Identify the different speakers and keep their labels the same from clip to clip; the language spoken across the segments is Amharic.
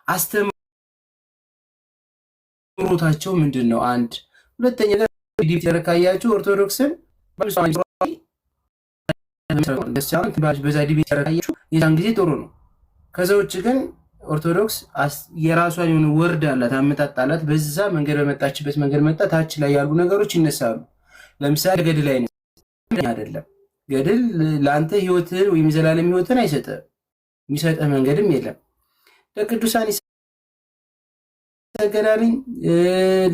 Speaker 1: አስተምሮታቸው ምንድነው? አንድ ሁለተኛ ነገር ዲቪት ያረካያችሁ ኦርቶዶክስን በዛ ዲቪት ያረካያችሁ የዛን ጊዜ ጥሩ ነው። ከዛ ውጭ ግን ኦርቶዶክስ የራሷን የሆነ ወርድ አላት፣ አመጣጥ አላት። በዛ መንገድ በመጣችበት መንገድ መጣ። ታች ላይ ያሉ ነገሮች ይነሳሉ። ለምሳሌ ገድል ላይ አይደለም። ገድል ለአንተ ህይወትን ወይም ዘላለም ህይወትን አይሰጥም። የሚሰጥህ መንገድም የለም። ለቅዱሳን ይሰገዳልኝ፣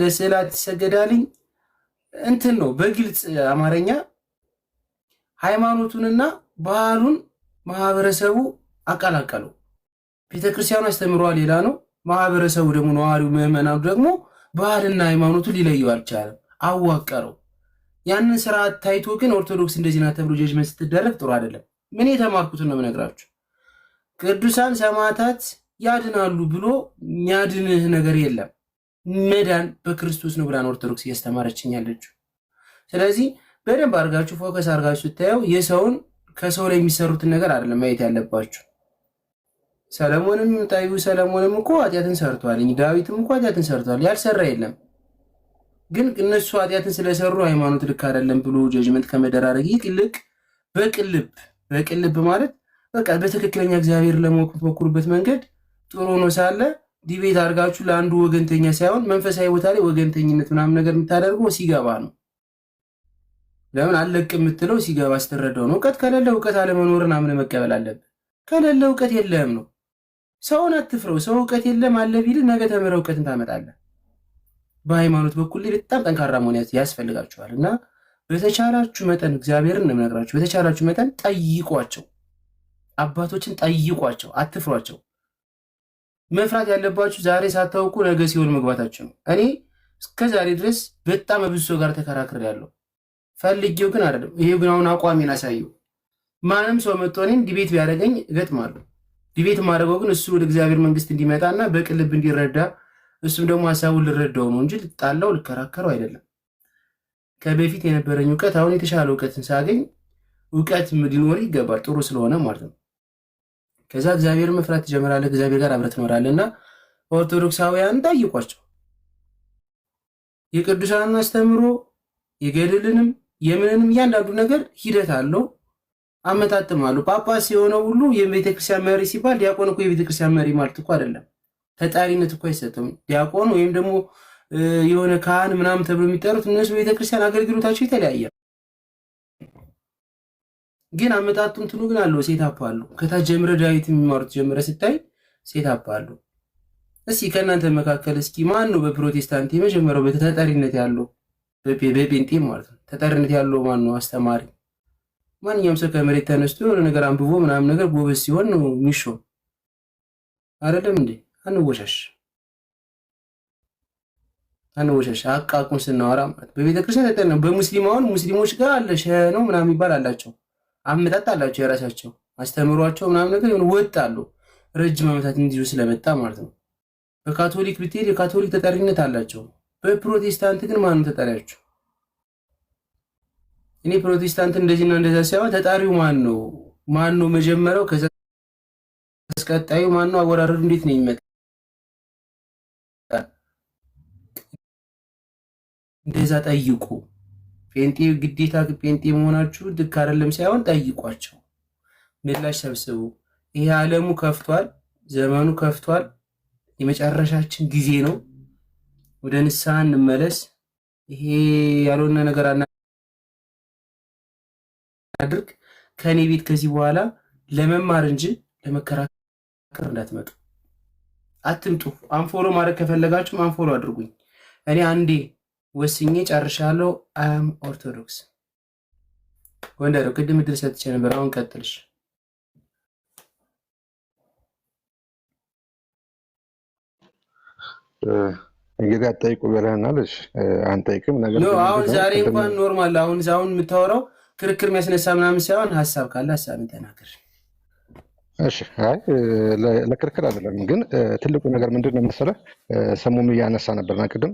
Speaker 1: ለስዕላት ይሰገዳልኝ እንትን ነው። በግልጽ አማርኛ ሃይማኖቱንና ባህሉን ማህበረሰቡ አቀላቀለው። ቤተክርስቲያኑ አስተምሯ ሌላ ነው። ማህበረሰቡ ደግሞ ነዋሪው ምዕመናኑ ደግሞ ባህልና ሃይማኖቱን ሊለየው አልቻለም፣ አዋቀረው። ያንን ስርዓት ታይቶ ግን ኦርቶዶክስ እንደዚህ ናት ተብሎ ጀጅመንት ስትደረግ ጥሩ አይደለም። ምን የተማርኩትን ነው የምነግራችሁ። ቅዱሳን ሰማዕታት ያድናሉ ብሎ የሚያድንህ ነገር የለም። መዳን በክርስቶስ ነው ብላን ኦርቶዶክስ እያስተማረችኝ ያለችው። ስለዚህ በደንብ አድርጋችሁ ፎከስ አድርጋችሁ ስታየው የሰውን ከሰው ላይ የሚሰሩትን ነገር አይደለም ማየት ያለባችሁ። ሰለሞንም ታዩ፣ ሰለሞንም እኮ ኃጢአትን ሰርቷል። ዳዊትም እኮ ኃጢአትን ሰርቷል። ያልሰራ የለም። ግን እነሱ ኃጢአትን ስለሰሩ ሃይማኖት ልክ አይደለም ብሎ ጀጅመንት ከመደራረግ ይልቅ በቅልብ ማለት በቃ በትክክለኛ እግዚአብሔር ለሞክሩበት መንገድ ጥሩ ነው ሳለ ዲቤት አድርጋችሁ ለአንዱ ወገንተኛ ሳይሆን መንፈሳዊ ቦታ ላይ ወገንተኝነት ምናምን ነገር የምታደርገው ሲገባ ነው። ለምን አለቅ የምትለው ሲገባ ስትረዳው ነው። እውቀት ከሌለ እውቀት አለመኖርን አምነ መቀበል አለብህ። ከሌለ እውቀት የለም ነው። ሰውን አትፍረው። ሰው እውቀት የለም አለ ቢል ነገ ተምረህ እውቀትን ታመጣለህ። በሃይማኖት በኩል በጣም ጠንካራ መሆን ያስፈልጋችኋል። እና በተቻላችሁ መጠን እግዚአብሔርን ነው የምነግራችሁ፣ በተቻላችሁ መጠን ጠይቋቸው፣ አባቶችን ጠይቋቸው፣ አትፍሯቸው። መፍራት ያለባችሁ ዛሬ ሳታውቁ ነገ ሲሆን መግባታችሁ ነው። እኔ እስከ ዛሬ ድረስ በጣም ብዙ ሰው ጋር ተከራክሬያለሁ። ፈልጌው ግን አይደለም። ይሄ ግን አሁን አቋሜን አሳየው። ማንም ሰው መጥቶ እኔን ዲቤት ቢያደርገኝ እገጥማለሁ። ዲቤት ማድረገው ግን እሱ ወደ እግዚአብሔር መንግስት እንዲመጣና በቅልብ እንዲረዳ እሱም ደግሞ ሀሳቡን ልረዳው ነው እንጂ ልጣላው ልከራከረው አይደለም። ከበፊት የነበረኝ እውቀት አሁን የተሻለ እውቀትን ሳገኝ እውቀት ሊኖር ይገባል፣ ጥሩ ስለሆነ ማለት ነው። ከዛ እግዚአብሔር መፍራት ትጀምራለህ፣ እግዚአብሔር ጋር አብረህ ትኖራለህና ኦርቶዶክሳውያን ጠይቋቸው። የቅዱሳንን አስተምሮ የገድልንም የምንንም እያንዳንዱ ነገር ሂደት አለው፣ አመጣጥም አለው። ጳጳስ የሆነው ሁሉ የቤተክርስቲያን መሪ ሲባል ዲያቆን እኮ የቤተክርስቲያን መሪ ማለት እኮ አይደለም። ተጣሪነት እኮ አይሰጥም። ዲያቆን ወይም ደግሞ የሆነ ካህን ምናምን ተብሎ የሚጠሩት እነሱ ቤተክርስቲያን አገልግሎታቸው የተለያየ ግን አመጣጡ እንትኑ ግን አለው። ሴታፕ አለው። ከታች ጀምረ ዳዊት የሚማሩት ጀምረ ስታይ ሴታፕ አለው። እስኪ ከእናንተ መካከል እስኪ ማን ነው በፕሮቴስታንት የመጀመሪያው በተጠሪነት ያለው በጴንጤ ማለት ነው ተጠሪነት ያለው ማን ነው? አስተማሪ ማንኛውም ሰው ከመሬት ተነስቶ የሆነ ነገር አንብቦ ምናምን ነገር ጎበዝ ሲሆን ነው የሚሾም አይደለም እንዴ? አንወሻሽ አቃቁን ስናወራ ማለት በቤተክርስቲያን ተጠና በሙስሊማውን ሙስሊሞች ጋር አለ ነው ምናምን ይባል አላቸው። አመጣጥ አላቸው የራሳቸው አስተምሯቸው ምናምን ነገር የሆነ ወጥ አለው ረጅም ዓመታት እንዲሁ ስለመጣ ማለት ነው። በካቶሊክ ብትሄድ የካቶሊክ ተጠሪነት አላቸው። በፕሮቴስታንት ግን ማን ነው ተጠሪያቸው? እኔ ፕሮቴስታንት እንደዚህና እንደዛ ሳይሆን ተጣሪው ማን ነው መጀመሪያው ከዛ ቀጣዩ ማን ነው አወራረዱ እንዴት ነው የሚመጣ? እንደዛ ጠይቁ። ጴንጤ ግዴታ ጴንጤ መሆናችሁ ልክ አይደለም ሳይሆን ጠይቋቸው፣ ምላሽ ሰብስቡ። ይሄ ዓለሙ ከፍቷል፣ ዘመኑ ከፍቷል። የመጨረሻችን ጊዜ ነው። ወደ ንስሐ እንመለስ። ይሄ ያልሆነ ነገር አናድርግ። ከኔ ቤት ከዚህ በኋላ ለመማር እንጂ ለመከራከር እንዳትመጡ፣ አትምጡ። አንፎሎ ማድረግ ከፈለጋችሁም አንፎሎ አድርጉኝ። እኔ አንዴ ወስኜ ጨርሻለሁ። አም ኦርቶዶክስ ጎንደር። ቅድም እድል ሰጥቼ ነበር። አሁን ቀጥልሽ።
Speaker 2: እንግዲህ አጠይቁ ብለናልሽ። አንጠይቅም ነገር
Speaker 1: ነው። አሁን ዛሬ እንኳን ኖርማል። አሁን የምታወራው ክርክር የሚያስነሳ ምናምን ሳይሆን ሀሳብ ካለ ሀሳብን ተናገር።
Speaker 2: እሺ። አይ ለክርክር አይደለም፣ ግን ትልቁ ነገር ምንድን ነው መሰለህ? ሰሞኑን እያነሳ ነበርና ቅድም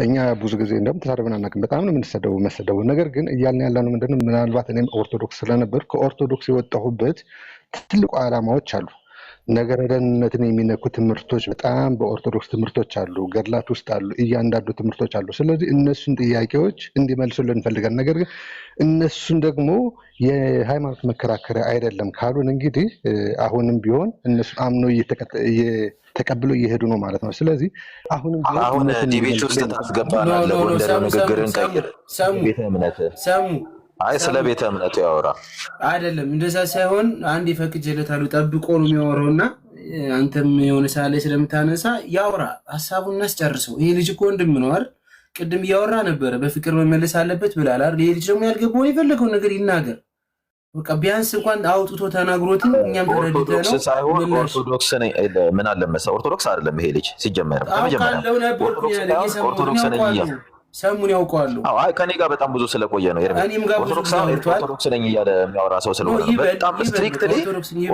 Speaker 2: እኛ ብዙ ጊዜ እንደውም ተሳድበን አናውቅም። በጣም ነው የምንሰደበው። ነገር ግን እያልን ያለነው ምንድነው? ምናልባት እኔም ኦርቶዶክስ ስለነበር ከኦርቶዶክስ የወጣሁበት ትልቁ ዓላማዎች አሉ። ነገረ ደህንነትን የሚነኩ ትምህርቶች በጣም በኦርቶዶክስ ትምህርቶች አሉ፣ ገድላት ውስጥ አሉ፣ እያንዳንዱ ትምህርቶች አሉ። ስለዚህ እነሱን ጥያቄዎች እንዲመልሱልን እንፈልጋለን። ነገር ግን እነሱን ደግሞ የሃይማኖት መከራከሪያ አይደለም ካሉን እንግዲህ አሁንም ቢሆን እነሱን አምኖ ተቀብሎ እየሄዱ ነው ማለት ነው። ስለዚህ
Speaker 3: አሁን ዲቤት ውስጥ ታስገባናለህ። ጎንደሬው ንግግርን ቀይር። ቤተ እምነት አይ ስለ ቤተ እምነቱ ያወራ
Speaker 1: አይደለም። እንደዛ ሳይሆን አንድ የፈቅጄለታለሁ ጠብቆ ነው የሚያወራው እና አንተም የሆነ ሰዓት ላይ ስለምታነሳ ያወራ፣ ሀሳቡን እናስጨርሰው። ይሄ ልጅ እኮ ወንድም ነው አይደል? ቅድም እያወራ ነበረ፣ በፍቅር መመለስ አለበት ብላል አይደል? ይሄ ልጅ ደግሞ ያልገባውን የፈለገውን ነገር ይናገር። በቃ ቢያንስ እንኳን አውጥቶ ተናግሮትም እኛም ተረድተህ ነው
Speaker 3: ሳይሆን ኦርቶዶክስ ነኝ ምን አለ መሰለህ፣ ኦርቶዶክስ አይደለም ይሄ ልጅ ሲጀመር ኦርቶዶክስ ነኝ
Speaker 1: ሰሙን ያውቀዋሉ።
Speaker 3: አይ ከኔ ጋር በጣም ብዙ ስለቆየ ነው ኦርቶዶክስ ነኝ እያለ የሚያወራ ሰው ስለሆነ በጣም ስትሪክትሊ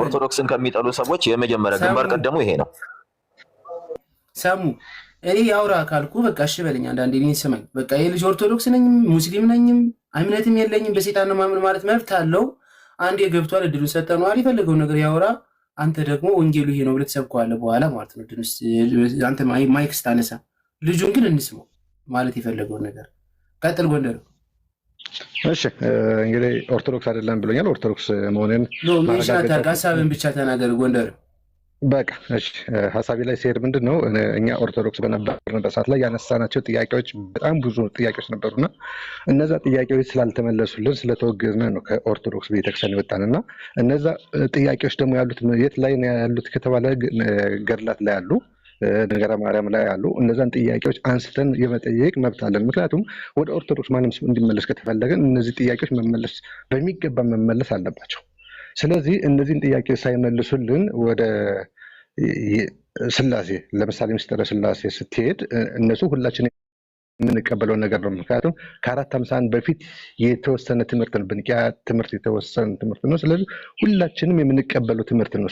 Speaker 3: ኦርቶዶክስን ከሚጠሉ ሰዎች የመጀመሪያ ግንባር ቀደሙ ይሄ ነው።
Speaker 1: ሰሙ እኔ ያውራ ካልኩ በቃ እሺ በለኝ። አንዳንዴ እኔን ስማኝ። በቃ ይሄ ልጅ ኦርቶዶክስ ነኝ ሙስሊም ነኝም እምነትም የለኝም በሰይጣን ነው ማምን ማለት መብት አለው። አንዴ ገብቷል፣ እድሉን ሰጠነዋል፣ የፈለገው ነገር ያወራ። አንተ ደግሞ ወንጌሉ ይሄ ነው ብለህ ትሰብከዋለህ በኋላ ማለት ነው። አንተ ማይክ ስታነሳ ልጁን ግን እንስማው ማለት የፈለገውን ነገር ቀጥል። ጎንደር
Speaker 2: እሺ እንግዲህ ኦርቶዶክስ አይደለም ብሎኛል። ኦርቶዶክስ መሆንን
Speaker 1: ሀሳብን ብቻ ተናገር ጎንደር።
Speaker 2: በቃ እሺ ሀሳቤ ላይ ሲሄድ ምንድን ነው እኛ ኦርቶዶክስ በነበርንበት ሰዓት ላይ ያነሳናቸው ጥያቄዎች በጣም ብዙ ጥያቄዎች ነበሩና እነዛ ጥያቄዎች ስላልተመለሱልን ስለተወገዝን ነው ከኦርቶዶክስ ቤተክርስቲያን የወጣንና እነዛ ጥያቄዎች ደግሞ ያሉት የት ላይ ያሉት ከተባለ ገድላት ላይ ያሉ ነገረ ማርያም ላይ ያሉ እነዛን ጥያቄዎች አንስተን የመጠየቅ መብት አለን። ምክንያቱም ወደ ኦርቶዶክስ ማንም ሰው እንዲመለስ ከተፈለገን እነዚህ ጥያቄዎች መመለስ በሚገባ መመለስ አለባቸው። ስለዚህ እነዚህን ጥያቄዎች ሳይመልሱልን ወደ ስላሴ ለምሳሌ ምስጢረ ስላሴ ስትሄድ እነሱ ሁላችን የምንቀበለው ነገር ነው። ምክንያቱም ከ450 በፊት የተወሰነ ትምህርት ነው፣ በኒቅያ ትምህርት የተወሰነ ትምህርት ነው። ስለዚህ ሁላችንም የምንቀበለው ትምህርት ነው።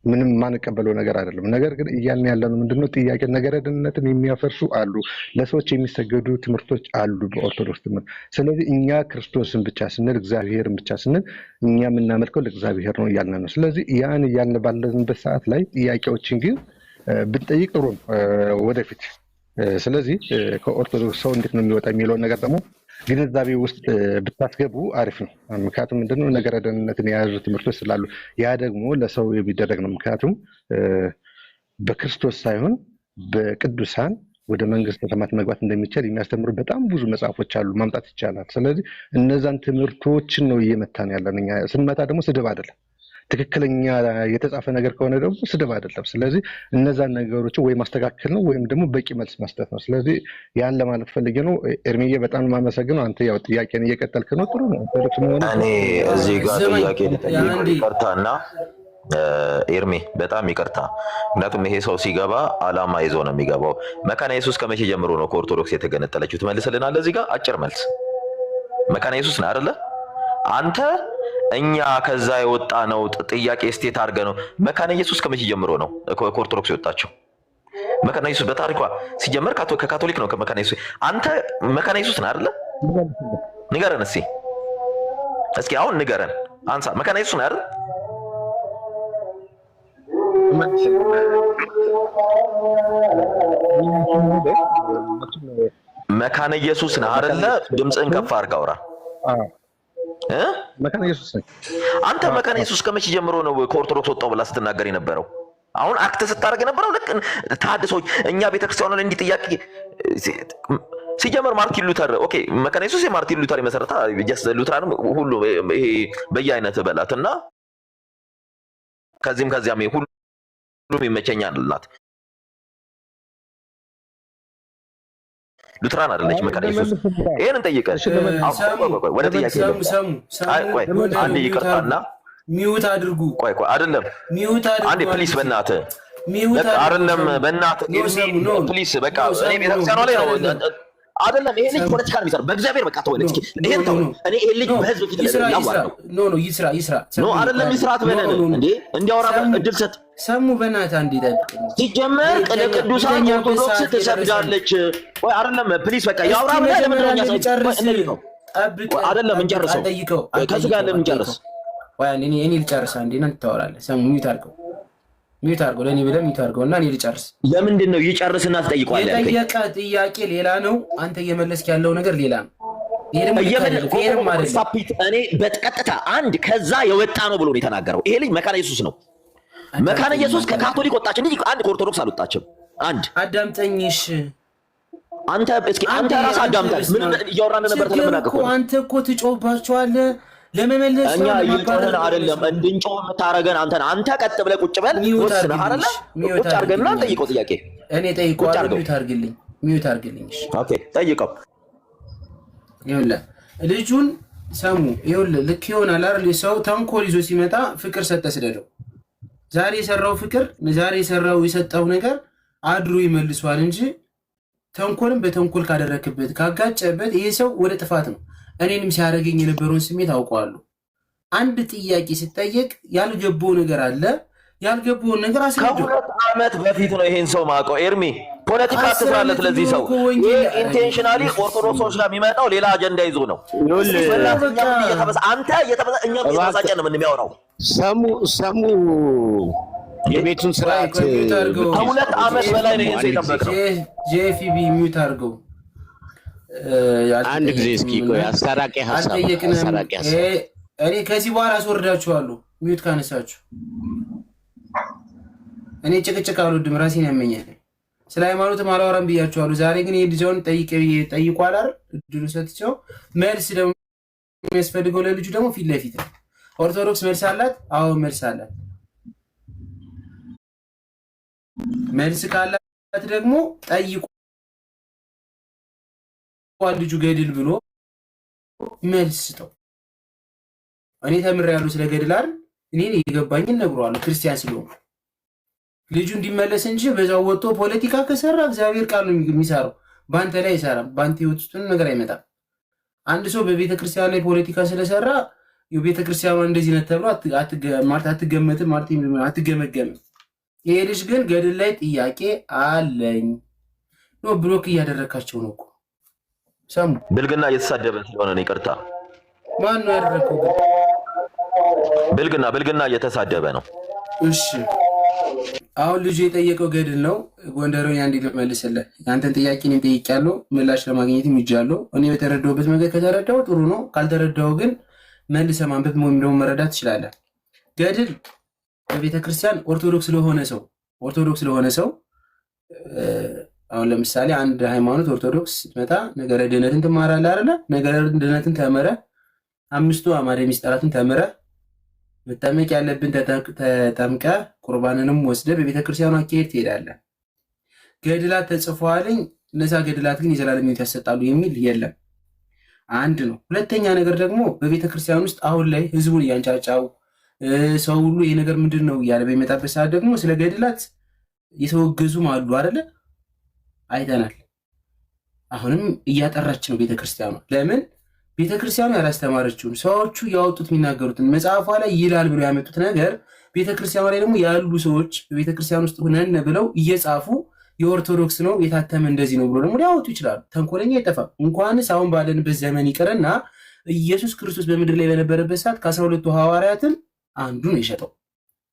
Speaker 2: ምንም ማንቀበለው ነገር አይደለም። ነገር ግን እያልን ያለነው ምንድነው ጥያቄ ነገረ ደህንነትን የሚያፈርሱ አሉ፣ ለሰዎች የሚሰገዱ ትምህርቶች አሉ በኦርቶዶክስ ትምህርት። ስለዚህ እኛ ክርስቶስን ብቻ ስንል እግዚአብሔርን ብቻ ስንል እኛ የምናመልከው ለእግዚአብሔር ነው እያልን ነው። ስለዚህ ያን እያልን ባለንበት ሰዓት ላይ ጥያቄዎችን ግን ብንጠይቅ ጥሩ ወደፊት። ስለዚህ ከኦርቶዶክስ ሰው እንዴት ነው የሚወጣ የሚለውን ነገር ደግሞ ግንዛቤ ውስጥ ብታስገቡ አሪፍ ነው። ምክንያቱም ምንድነው ነገረ ደህንነትን የያዙ ትምህርቶች ስላሉ ያ ደግሞ ለሰው የሚደረግ ነው። ምክንያቱም በክርስቶስ ሳይሆን በቅዱሳን ወደ መንግስተ ሰማያት መግባት እንደሚቻል የሚያስተምሩ በጣም ብዙ መጽሐፎች አሉ፣ ማምጣት ይቻላል። ስለዚህ እነዛን ትምህርቶችን ነው እየመታን ያለን። እኛ ስንመታ ደግሞ ስድብ አይደለም፣ ትክክለኛ የተጻፈ ነገር ከሆነ ደግሞ ስድብ አይደለም። ስለዚህ እነዛን ነገሮችን ወይ ማስተካከል ነው ወይም ደግሞ በቂ መልስ መስጠት ነው። ስለዚህ ያን ለማለት ፈልጌ ነው። ኤርሚዬ በጣም የማመሰግነው። አንተ ያው ጥያቄን እየቀጠልክ ነው፣ ጥሩ ነው።
Speaker 3: እኔ እዚህ ጋር ጥያቄ ይቅርታና ኤርሚ በጣም ይቅርታ። ምክንያቱም ይሄ ሰው ሲገባ አላማ ይዞ ነው የሚገባው። መካነ ኢየሱስ ከመቼ ጀምሮ ነው ከኦርቶዶክስ የተገነጠለችው? ትመልስልናለህ? እዚህ ጋር አጭር መልስ። መካነ ኢየሱስ ነው አይደለ? አንተ እኛ ከዛ የወጣ ነው ጥያቄ ስቴት አድርገ ነው። መካነ ኢየሱስ ከመቼ ጀምሮ ነው ከኦርቶዶክስ የወጣቸው? መካነ ኢየሱስ በታሪኳ ሲጀመር ከካቶሊክ ነው። ከመካነ ኢየሱስ አንተ መካነ ኢየሱስ ነህ አይደለ? ንገረን እስኪ አሁን ንገረን፣ አንሳ። መካነ ኢየሱስ ነህ አይደል? መካነ ኢየሱስ ነህ አይደለ? ድምፅህን ከፍ አድርገህ አውራ።
Speaker 2: መካነ ኢየሱስ ነኝ።
Speaker 3: አንተ መካነ ኢየሱስ ከመቼ ጀምሮ ነው ከኦርቶዶክስ ወጣው ብላ ስትናገር የነበረው? አሁን አክት ስታደርግ የነበረው ልክ ተሐድሶች እኛ ቤተክርስቲያኑ ላይ እንዲህ ጥያቄ ሲጀመር ማርቲን ሉተር ኦኬ፣ መካነ ኢየሱስ የማርቲን ሉተር የመሰረታ ጀስት ሉተራንም ሁሉ ይሄ በየአይነት በላትና ከዚያም ሁሉም ይመቸኛል ናት። ሉትራን አይደለች መካነ ኢየሱስ። ይሄን እንጠይቀን ወደ ጥያቄ አንዴ ይቅርታና
Speaker 1: ሚውት አድርጉ።
Speaker 3: ቆይ አይደለም ሚውት አድርጉ አንዴ ፕሊስ፣ በእናትህ በቃ አይደለም በእናትህ ፕሊስ፣ በቃ እኔ ቤተክርስቲያኗ ላይ ነው አይደለም። ይሄ ልጅ ፖለቲካ ነው የሚሰራው። በእግዚአብሔር በቃ ተወው እስኪ። ይሄን ተው። እኔ ይሄ ልጅ በህዝብ ፊት ያዋራው ይስራ አይደለም ይስራት በለን እንዴ እንዲያወራ እድል ሰጥ።
Speaker 1: ሰሙ በእናትህ አንዴ ጠብቅ።
Speaker 3: ሲጀመር ቅዱሳን ኦርቶዶክስ ትሰግዳለች ወይ አይደለም? ፕሊስ በቃ ያውራ ብለህ ለምንድን ነው የሚያሳየው? አይደለም እንጨርሰው፣ ከዚህ ጋር ለምን እንጨርስ?
Speaker 1: ወይ እኔ ልጨርስ አንዴ እና ታወራለህ። ሰሙ ሚውት አድርገው ሚዩት አድርገው፣ ለእኔ ብለህ ሚዩት አድርገው እና እኔ ልጨርስ።
Speaker 3: ለምንድን ነው ይጨርስና ትጠይቀዋለህ?
Speaker 1: የጠየቀ ጥያቄ ሌላ ነው፣ አንተ እየመለስክ ያለው ነገር ሌላ ነው። ይሄ ደግሞ
Speaker 3: እኔ በቀጥታ አንድ ከዛ የወጣ ነው ብሎ ነው የተናገረው። ይሄ ልጅ መካነ ኢየሱስ ነው። መካነ ኢየሱስ ከካቶሊክ ወጣች እንጂ አንድ ከኦርቶዶክስ አልወጣችም። አንድ
Speaker 1: አዳምጠኝሽ
Speaker 3: አንተ እስኪ አንተ ራስህ አዳምጠኝ። ምን እያወራን ነበር? ተለምናቀቁ
Speaker 1: አንተ እኮ ትጮህባቸዋለህ ለመመለስ
Speaker 3: እኛ ይልቀህን አይደለም እንድንጮህ የምታረገን አንተ ነህ። አንተ ቀጥ ብለህ ቁጭ በል ወስነህ አይደለ? ቁጭ አድርገንና ጠይቀው ጥያቄ።
Speaker 1: እኔ ጠይቀዋለሁ። ሚዩት አድርግልኝ።
Speaker 3: ኦኬ ጠይቀው።
Speaker 1: ይኸውልህ ልጁን ሰሙ። ይኸውልህ ልክ ይሆናል አይደል? ሰው ተንኮል ይዞ ሲመጣ ፍቅር ሰጠ ስደደው። ዛሬ የሰራው ፍቅር ዛሬ የሰጠው ነገር አድሮ ይመልሷል እንጂ ተንኮልም በተንኮል ካደረክበት ካጋጨበት ይሄ ሰው ወደ ጥፋት ነው። እኔንም ሲያደርገኝ የነበረውን ስሜት አውቀዋለሁ። አንድ ጥያቄ ሲጠየቅ ያልገባው ነገር አለ። ያልገባውን ነገር አስረዳው።
Speaker 3: ከሁለት ዓመት በፊት ነው ይሄን ሰው ማውቀው። ኤርሚ ፖለቲካ አትስራለት ለዚህ ሰው። ኢንቴንሽናሊ ኦርቶዶክሶች ጋር የሚመጣው ሌላ አጀንዳ ይዞ ነው። አንተ እኛም እየተበሳጨን ነው የሚያወራው።
Speaker 4: ሰሙ የቤቱን ስርዓት
Speaker 3: ከሁለት ዓመት በላይ ነው ይሄን ሰው የጠበቅነው።
Speaker 1: ጄፊቢ ሚዩት አድርገው
Speaker 4: አንድ ጊዜ እስኪ ቆይ። አስታራቂ ሐሳብ
Speaker 1: እኔ ከዚህ በኋላ አስወርዳችኋለሁ ሚዩት ካነሳችሁ። እኔ ጭቅጭቅ አልወድም፣ ራሴን ያመኛል። ስለ ሃይማኖትም አላወራም ብያችኋለሁ። ዛሬ ግን የልጃውን ጠይቋል አይደል? እድሉ ሰጥቼው መልስ ደግሞ የሚያስፈልገው ለልጁ ደግሞ ፊት ለፊት ነው። ኦርቶዶክስ መልስ አላት? አዎ መልስ አላት። መልስ ካላት ደግሞ ጠይቋል ልጁ ገድል ብሎ መልስ ስጠው። እኔ ተምሬያለሁ ስለ ገድል አይደል? እኔ የገባኝን ነግሯለሁ ክርስቲያን ስለሆንኩ። ልጁ እንዲመለስ እንጂ በዛው ወጥቶ ፖለቲካ ከሰራ እግዚአብሔር ቃል ነው የሚሰራው። በአንተ ላይ አይሰራም። በአንተ ህይወት ውስጥ ነገር አይመጣም። አንድ ሰው በቤተ ክርስቲያን ላይ ፖለቲካ ስለሰራ የቤተ ክርስቲያኗ እንደዚህ ነው ተብሎ አትገመትም ማለት አትገመገምም። ይሄ ልጅ ግን ገድል ላይ ጥያቄ አለኝ ነው። ብሎክ እያደረካቸው ነው እኮ ሰሙ።
Speaker 3: ብልግና እየተሳደበ ስለሆነ ነው። ይቅርታ
Speaker 1: ማን ነው ያደረከው?
Speaker 3: ብልግና እየተሳደበ ነው።
Speaker 1: እሺ አሁን ልጁ የጠየቀው ገድል ነው። ጎንደሮኝ አንዴ ልመልስልህ። ያንተን ጥያቄ እኔም ጠይቄያለሁ፣ ምላሽ ለማግኘት ይጃለሁ። እኔ በተረዳሁበት መንገድ ከተረዳው ጥሩ ነው፣ ካልተረዳው ግን መልሰህ ማንበብ ወይም ደግሞ መረዳት ትችላለህ። ገድል በቤተ ክርስቲያን ኦርቶዶክስ ለሆነ ሰው አሁን ለምሳሌ አንድ ሃይማኖት ኦርቶዶክስ ስትመጣ ነገረ ድህነትን ትማራለህ አይደለ? ነገረ ድህነትን ተምረህ 5ቱ አዕማደ ምስጢራትን ተምረህ መጠመቅ ያለብን ተጠምቀህ ቁርባንንም ወስደህ በቤተ ክርስቲያኑ አካሄድ ትሄዳለህ። ገድላት ተጽፈዋልኝ፣ እነዛ ገድላት ግን የዘላለም ሕይወት ያሰጣሉ የሚል የለም። አንድ ነው። ሁለተኛ ነገር ደግሞ በቤተ ክርስቲያን ውስጥ አሁን ላይ ህዝቡን እያንጫጫው ሰው ሁሉ ይሄ ነገር ምንድን ነው እያለ በሚመጣበት ሰዓት ደግሞ ስለ ገድላት የተወገዙም አሉ አይደለ? አይተናል። አሁንም እያጠራች ነው ቤተክርስቲያኗ። ለምን? ቤተክርስቲያኗ ያላስተማረችውን ሰዎቹ ያወጡት የሚናገሩትን መጽሐፏ ላይ ይላል ብለው ያመጡት ነገር ቤተክርስቲያኗ ላይ ደግሞ ያሉ ሰዎች በቤተክርስቲያን ውስጥ ሆነን ብለው እየጻፉ የኦርቶዶክስ ነው የታተመ እንደዚህ ነው ብሎ ደግሞ ሊያወጡ ይችላሉ። ተንኮለኛ አይጠፋም። እንኳንስ አሁን ባለንበት ዘመን ይቅርና ኢየሱስ ክርስቶስ በምድር ላይ በነበረበት ሰዓት ከ12ቱ ሐዋርያትን አንዱን የሸጠው።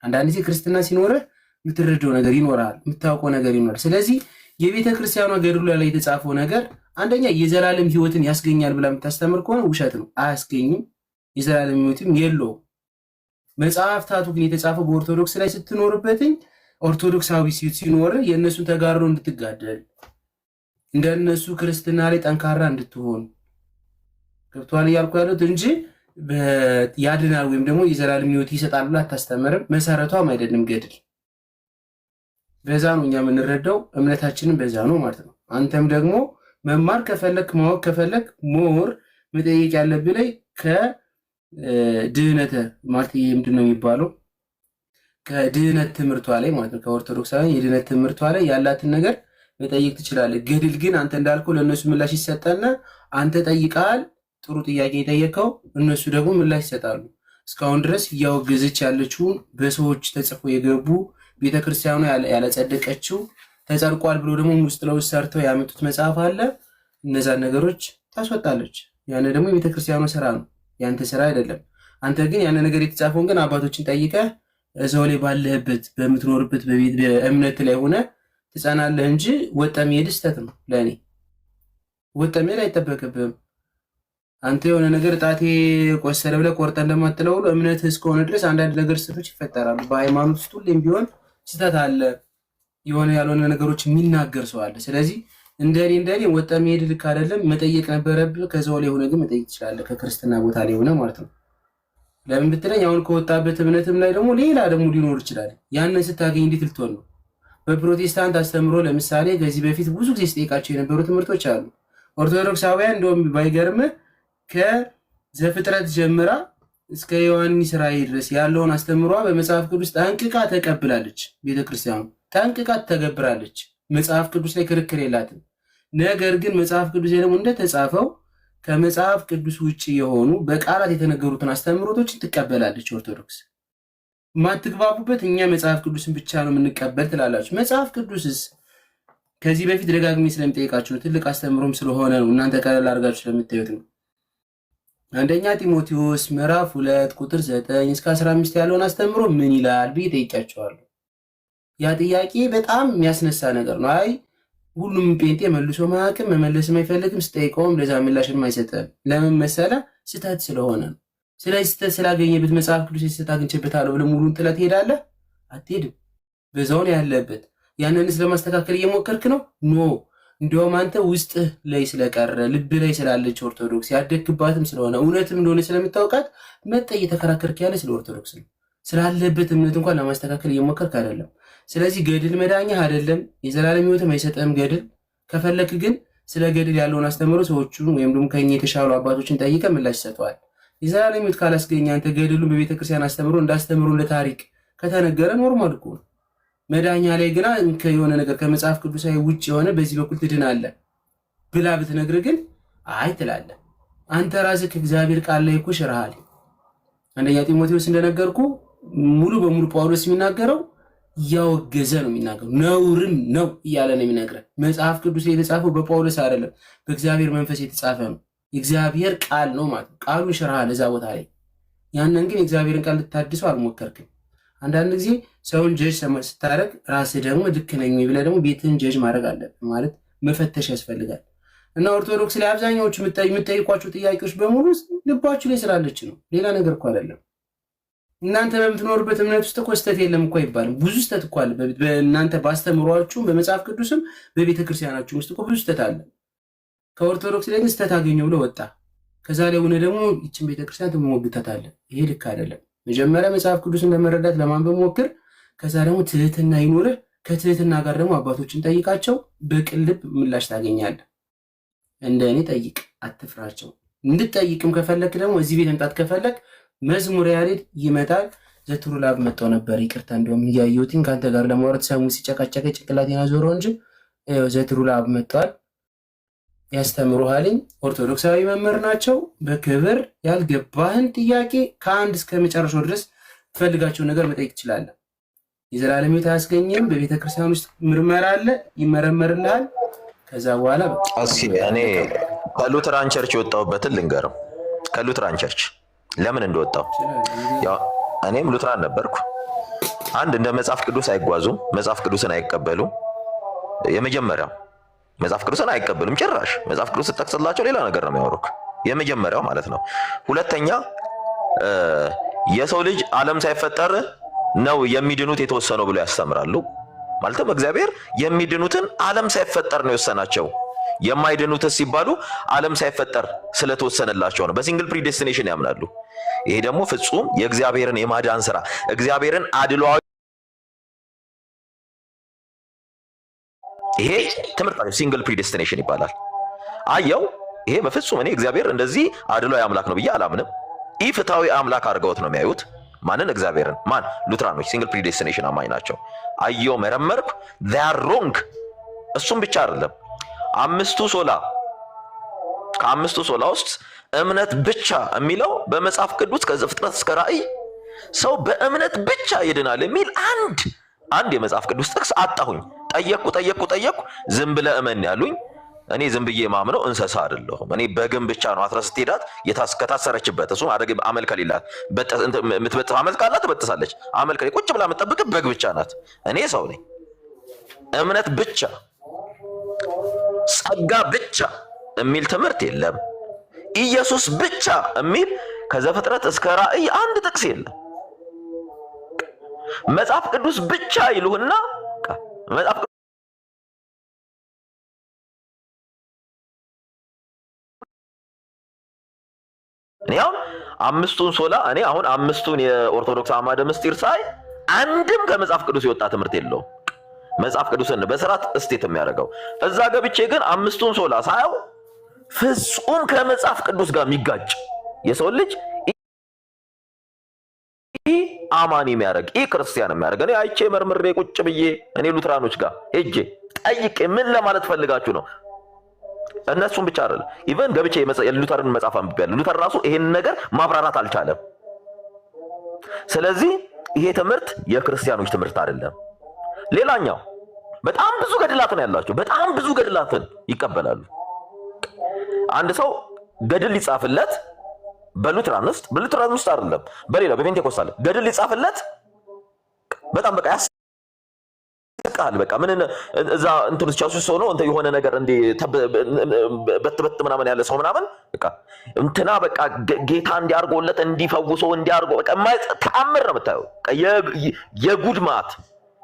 Speaker 1: አንዳንድ ጊዜ ክርስትና ሲኖርህ የምትረዳው ነገር ይኖራል፣ የምታውቀው ነገር ይኖራል። ስለዚህ የቤተ ክርስቲያኗ ገድሉ ላይ የተጻፈው ነገር አንደኛ የዘላለም ሕይወትን ያስገኛል ብላ የምታስተምር ከሆነ ውሸት ነው፣ አያስገኝም። የዘላለም ሕይወትም የለውም። መጽሐፍታቱ ግን የተጻፈው በኦርቶዶክስ ላይ ስትኖርበትኝ ኦርቶዶክሳዊ ሲኖር የእነሱን ተጋድሎ እንድትጋደል እንደነሱ ክርስትና ላይ ጠንካራ እንድትሆን ገብቶሃል እያልኩ ያሉት እንጂ ያድናል ወይም ደግሞ የዘላለም ሕይወት ይሰጣል ብላ አታስተምርም። መሰረቷም አይደለም ገድል። በዛ ነው እኛ የምንረዳው፣ እምነታችንም በዛ ነው ማለት ነው። አንተም ደግሞ መማር ከፈለክ ማወቅ ከፈለክ ሞር መጠየቅ ያለብህ ላይ ከድህነተ ማለት ምንድን ነው የሚባለው ከድህነት ትምህርቷ ላይ ማለት ነው። ከኦርቶዶክሳውያን የድህነት ትምህርቷ ላይ ያላትን ነገር መጠየቅ ትችላለህ። ገድል ግን አንተ እንዳልከው ለእነሱ ምላሽ ይሰጠና አንተ ጠይቀሃል፣ ጥሩ ጥያቄ የጠየቀው እነሱ ደግሞ ምላሽ ይሰጣሉ። እስካሁን ድረስ እያወገዘች ያለችውን በሰዎች ተጽፎ የገቡ ቤተክርስቲያኑ ያለጸደቀችው ተጸድቋል ብሎ ደግሞ ውስጥ ለውስጥ ሰርተው ያመጡት መጽሐፍ አለ። እነዛን ነገሮች ታስወጣለች። ያን ደግሞ የቤተክርስቲያኑ ስራ ነው፣ ያንተ ስራ አይደለም። አንተ ግን ያን ነገር የተጻፈውን ግን አባቶችን ጠይቀህ እዛው ላይ ባለህበት በምትኖርበት በእምነት ላይ ሆነ ትጸናለህ እንጂ ወጣ መሄድ ስተት ነው። ለእኔ ወጣ መሄድ አይጠበቅብህም። አንተ የሆነ ነገር ጣቴ ቆሰለ ብለህ ቆርጠህ እንደማትለው ሁሉ እምነትህ እስከሆነ ድረስ አንዳንድ ነገር ስህተቶች ይፈጠራሉ። በሃይማኖት ውስጥ ሁሌም ቢሆን ስህተት አለ። የሆነ ያልሆነ ነገሮች የሚናገር ሰው አለ። ስለዚህ እንደኔ ወጣ መሄድ ልክ አይደለም። መጠየቅ ነበረብህ። ከዛው ላይ ሆነ ግን መጠየቅ ትችላለህ። ከክርስትና ቦታ ላይ ሆነ ማለት ነው። ለምን ብትለኝ አሁን ከወጣበት እምነትም ላይ ደግሞ ሌላ ደግሞ ሊኖር ይችላል። ያንን ስታገኝ እንዴት ልትሆን ነው? በፕሮቴስታንት አስተምሮ ለምሳሌ ከዚህ በፊት ብዙ ጊዜ ስጠይቃቸው የነበሩ ትምህርቶች አሉ። ኦርቶዶክሳውያን እንደውም ባይገርምህ ከዘፍጥረት ጀምራ እስከ ዮሐንስ ራእይ ድረስ ያለውን አስተምሯ በመጽሐፍ ቅዱስ ጠንቅቃ ተቀብላለች። ቤተክርስቲያኑ ጠንቅቃ ተገብራለች። መጽሐፍ ቅዱስ ላይ ክርክር የላትም። ነገር ግን መጽሐፍ ቅዱስ ላይ ደግሞ እንደተጻፈው ከመጽሐፍ ቅዱስ ውጭ የሆኑ በቃላት የተነገሩትን አስተምሮቶችን ትቀበላለች። ኦርቶዶክስ ማትግባቡበት እኛ መጽሐፍ ቅዱስን ብቻ ነው የምንቀበል ትላላችሁ። መጽሐፍ ቅዱስስ ከዚህ በፊት ደጋግሜ ስለምጠይቃችሁ ነው። ትልቅ አስተምሮም ስለሆነ ነው። እናንተ ቀለል አድርጋችሁ ስለምታዩት ነው። አንደኛ ጢሞቴዎስ ምዕራፍ 2 ቁጥር 9 እስከ 15 ያለውን አስተምሮ ምን ይላል ብዬ ጠይቃቸዋለሁ። ያ ጥያቄ በጣም የሚያስነሳ ነገር ነው። አይ ሁሉም ጴንጤ መልሶ ማያውቅም መመለስም አይፈልግም። ስጠይቀውም ለዛ ምላሽም አይሰጠም። ለምን መሰለ? ስህተት ስለሆነ ነው። ስለዚህ ስህተት ስላገኘበት መጽሐፍ ቅዱስ ስህተት አግኝቼበታለሁ ብለህ ሙሉን ጥለት ትሄዳለህ? አትሄድም። በዛውን ያለበት ያንንስ ለማስተካከል እየሞከርክ ነው? ኖ እንዲሁም አንተ ውስጥህ ላይ ስለቀረ ልብ ላይ ስላለች ኦርቶዶክስ ያደግባትም ስለሆነ እውነትም እንደሆነ ስለምታውቃት መጠ እየተከራከርክ ያለ ስለ ኦርቶዶክስ ነው። ስላለበት እምነት እንኳን ለማስተካከል እየሞከርክ አይደለም። ስለዚህ ገድል መዳኛህ አይደለም፣ የዘላለም ሕይወትም አይሰጥም ገድል። ከፈለክ ግን ስለ ገድል ያለውን አስተምሮ ሰዎቹን ወይም ደግሞ ከኛ የተሻሉ አባቶችን ጠይቀ ምላሽ ሰጥተዋል። የዘላለም ሕይወት ካላስገኘ አንተ ገድሉን በቤተክርስቲያን አስተምሮ እንዳስተምሮ እንደ ታሪክ ከተነገረ ኖርማል እኮ ነው። መዳኛ ላይ ግና የሆነ ነገር ከመጽሐፍ ቅዱሳዊ ውጭ የሆነ በዚህ በኩል ትድናለህ ብላ ብትነግር ግን አይ ትላለህ። አንተ ራስህ ከእግዚአብሔር ቃል ላይ እኮ ሽረሃል። አንደኛ ጢሞቴዎስ እንደነገርኩ ሙሉ በሙሉ ጳውሎስ የሚናገረው እያወገዘ ነው የሚናገረው። ነውርም ነው እያለ ነው የሚነግረን። መጽሐፍ ቅዱስ የተጻፈው በጳውሎስ አይደለም፣ በእግዚአብሔር መንፈስ የተጻፈ ነው። የእግዚአብሔር ቃል ነው ማለት ነው። ቃሉን ሽረሃል እዛ ቦታ ላይ። ያንን ግን የእግዚአብሔርን ቃል ልታድሰው አልሞከርክም። አንዳንድ ጊዜ ሰውን ጀጅ ስታደርግ ራስህ ደግሞ ልክ ነኝ ብለህ ደግሞ ቤትህን ጀጅ ማድረግ አለብህ። ማለት መፈተሽ ያስፈልጋል። እና ኦርቶዶክስ ላይ አብዛኛዎቹ የምጠይቋቸው ጥያቄዎች በሙሉ ልባችሁ ላይ ስላለች ነው። ሌላ ነገር እኮ አይደለም። እናንተ በምትኖርበት እምነት ውስጥ እኮ ስተት የለም እኮ አይባልም። ብዙ ስተት እኮ አለ። በእናንተ ባስተምሯችሁም በመጽሐፍ ቅዱስም በቤተ ክርስቲያናችሁ ውስጥ እኮ ብዙ ስተት አለ። ከኦርቶዶክስ ላይ ግን ስተት አገኘው ብሎ ወጣ። ከዛ ላይ ሆነ ደግሞ ይችን ቤተክርስቲያን ትሞግታታለህ። ይሄ ልክ አይደለም። መጀመሪያ መጽሐፍ ቅዱስን ለመረዳት ለማንበብ ሞክር። ከዛ ደግሞ ትህትና ይኖርህ። ከትህትና ጋር ደግሞ አባቶችን ጠይቃቸው። በቅን ልብ ምላሽ ታገኛለህ። እንደኔ ጠይቅ፣ አትፍራቸው። እንድትጠይቅም ከፈለክ ደግሞ እዚህ ቤት መምጣት ከፈለክ መዝሙረ ያሬድ ይመጣል። ዘትሩ ላብ መጣው ነበር። ይቅርታ እንደውም እያየሁትን ከአንተ ጋር ለማውራት ሰሙ ሲጨቃጨቀ ጭንቅላቴን አዞረው እንጂ ዘትሩ ላብ መጣል ያስተምሩሃልኝ። ኦርቶዶክሳዊ መምህር ናቸው። በክብር ያልገባህን ጥያቄ ከአንድ እስከ መጨረሻው ድረስ ትፈልጋቸውን ነገር መጠየቅ ትችላለህ። የዘላለም ሕይወት አያስገኝም። በቤተ ክርስቲያን ውስጥ ምርመራ አለ፣ ይመረመርልሃል። ከዛ በኋላ
Speaker 3: እኔ ከሉትራን ቸርች የወጣሁበትን ልንገረው። ከሉትራን ቸርች ለምን እንደወጣው እኔም ሉትራን ነበርኩ። አንድ እንደ መጽሐፍ ቅዱስ አይጓዙም፣ መጽሐፍ ቅዱስን አይቀበሉም። የመጀመሪያው መጽሐፍ ቅዱስን አይቀበሉም ጭራሽ። መጽሐፍ ቅዱስ ተጠቅስላቸው ሌላ ነገር ነው የሚያወሩክ። የመጀመሪያው ማለት ነው። ሁለተኛ የሰው ልጅ ዓለም ሳይፈጠር ነው የሚድኑት የተወሰነው ብሎ ያስተምራሉ። ማለትም እግዚአብሔር የሚድኑትን ዓለም ሳይፈጠር ነው የወሰናቸው። የማይድኑትስ ሲባሉ ዓለም ሳይፈጠር ስለተወሰነላቸው ነው። በሲንግል ፕሪዴስቲኔሽን ያምናሉ። ይሄ ደግሞ ፍጹም የእግዚአብሔርን የማዳን ስራ እግዚአብሔርን አድሏዊ ይሄ ትምህርታቸው ሲንግል ፕሪዴስቲኔሽን ይባላል። አየው ይሄ በፍጹም እኔ እግዚአብሔር እንደዚህ አድሏዊ አምላክ ነው ብዬ አላምንም። ኢፍትሃዊ አምላክ አድርገውት ነው የሚያዩት። ማንን? እግዚአብሔርን። ማን? ሉትራኖች ሲንግል ፕሪዴስቲኔሽን አማኝ ናቸው። አየው መረመርኩ፣ they are wrong። እሱም ብቻ አይደለም ከአምስቱ ሶላ ውስጥ እምነት ብቻ የሚለው በመጽሐፍ ቅዱስ ከዘፍጥረት እስከ ራእይ ሰው በእምነት ብቻ ይድናል የሚል አንድ የመጽሐፍ ቅዱስ ጥቅስ አጣሁኝ። ጠየቅኩ ዝም ብለህ እመን ያሉኝ እኔ ዝም ብዬ ማምነው እንስሳ አይደለሁም። እኔ በግን ብቻ ነው አስራ ስትሄዳት ከታሰረችበት እሱ አደግ አመል ከሌላት የምትበጥስ አመል ካላት ትበጥሳለች። አመል ከሌ ቁጭ ብላ የምትጠብቅ በግ ብቻ ናት። እኔ ሰው ነኝ። እምነት ብቻ ጸጋ ብቻ የሚል ትምህርት የለም። ኢየሱስ ብቻ የሚል ከዘፍጥረት እስከ ራእይ አንድ ጥቅስ የለም። መጽሐፍ ቅዱስ ብቻ ይሉህና መጽሐፍ እኔ አሁን አምስቱን የኦርቶዶክስ አማደ ምስጢር ሳይ አንድም ከመጽሐፍ ቅዱስ የወጣ ትምህርት የለውም። መጽሐፍ ቅዱስን በስርዓት እስቴት የሚያደርገው እዛ ገብቼ ግን አምስቱን ሶላ ሳየው ፍጹም ከመጽሐፍ ቅዱስ ጋር የሚጋጭ የሰው ልጅ አማኒ የሚያደርግ ክርስቲያን የሚያደርግ እኔ አይቼ መርምሬ ቁጭ ብዬ እኔ ሉትራኖች ጋር ሄጄ ጠይቄ ምን ለማለት ፈልጋችሁ ነው? እነሱም ብቻ አይደለም ኢቨን ገብቼ የሉተርን መጽሐፍ አንብቤያለሁ። ሉተር ራሱ ይሄን ነገር ማብራራት አልቻለም። ስለዚህ ይሄ ትምህርት የክርስቲያኖች ትምህርት አይደለም። ሌላኛው በጣም ብዙ ገድላት ነው ያላቸው። በጣም ብዙ ገድላትን ይቀበላሉ። አንድ ሰው ገድል ሊጻፍለት በሉትራን ውስጥ አይደለም በሌላ በፔንቴኮስታል ገድል ሊጻፍለት በጣም በቃ ያስቃል። በቃ ምን እዛ እንትንስ ቻሱስ ሆኖ እንተ የሆነ ነገር እንደ በትበት ምናምን ያለ ሰው ምናምን በቃ እንትና በቃ ጌታ እንዲያርጎለት እንዲፈውሶ እንዲያርጎ በቃ ተአምር ነው የምታየው። የጉድ ማት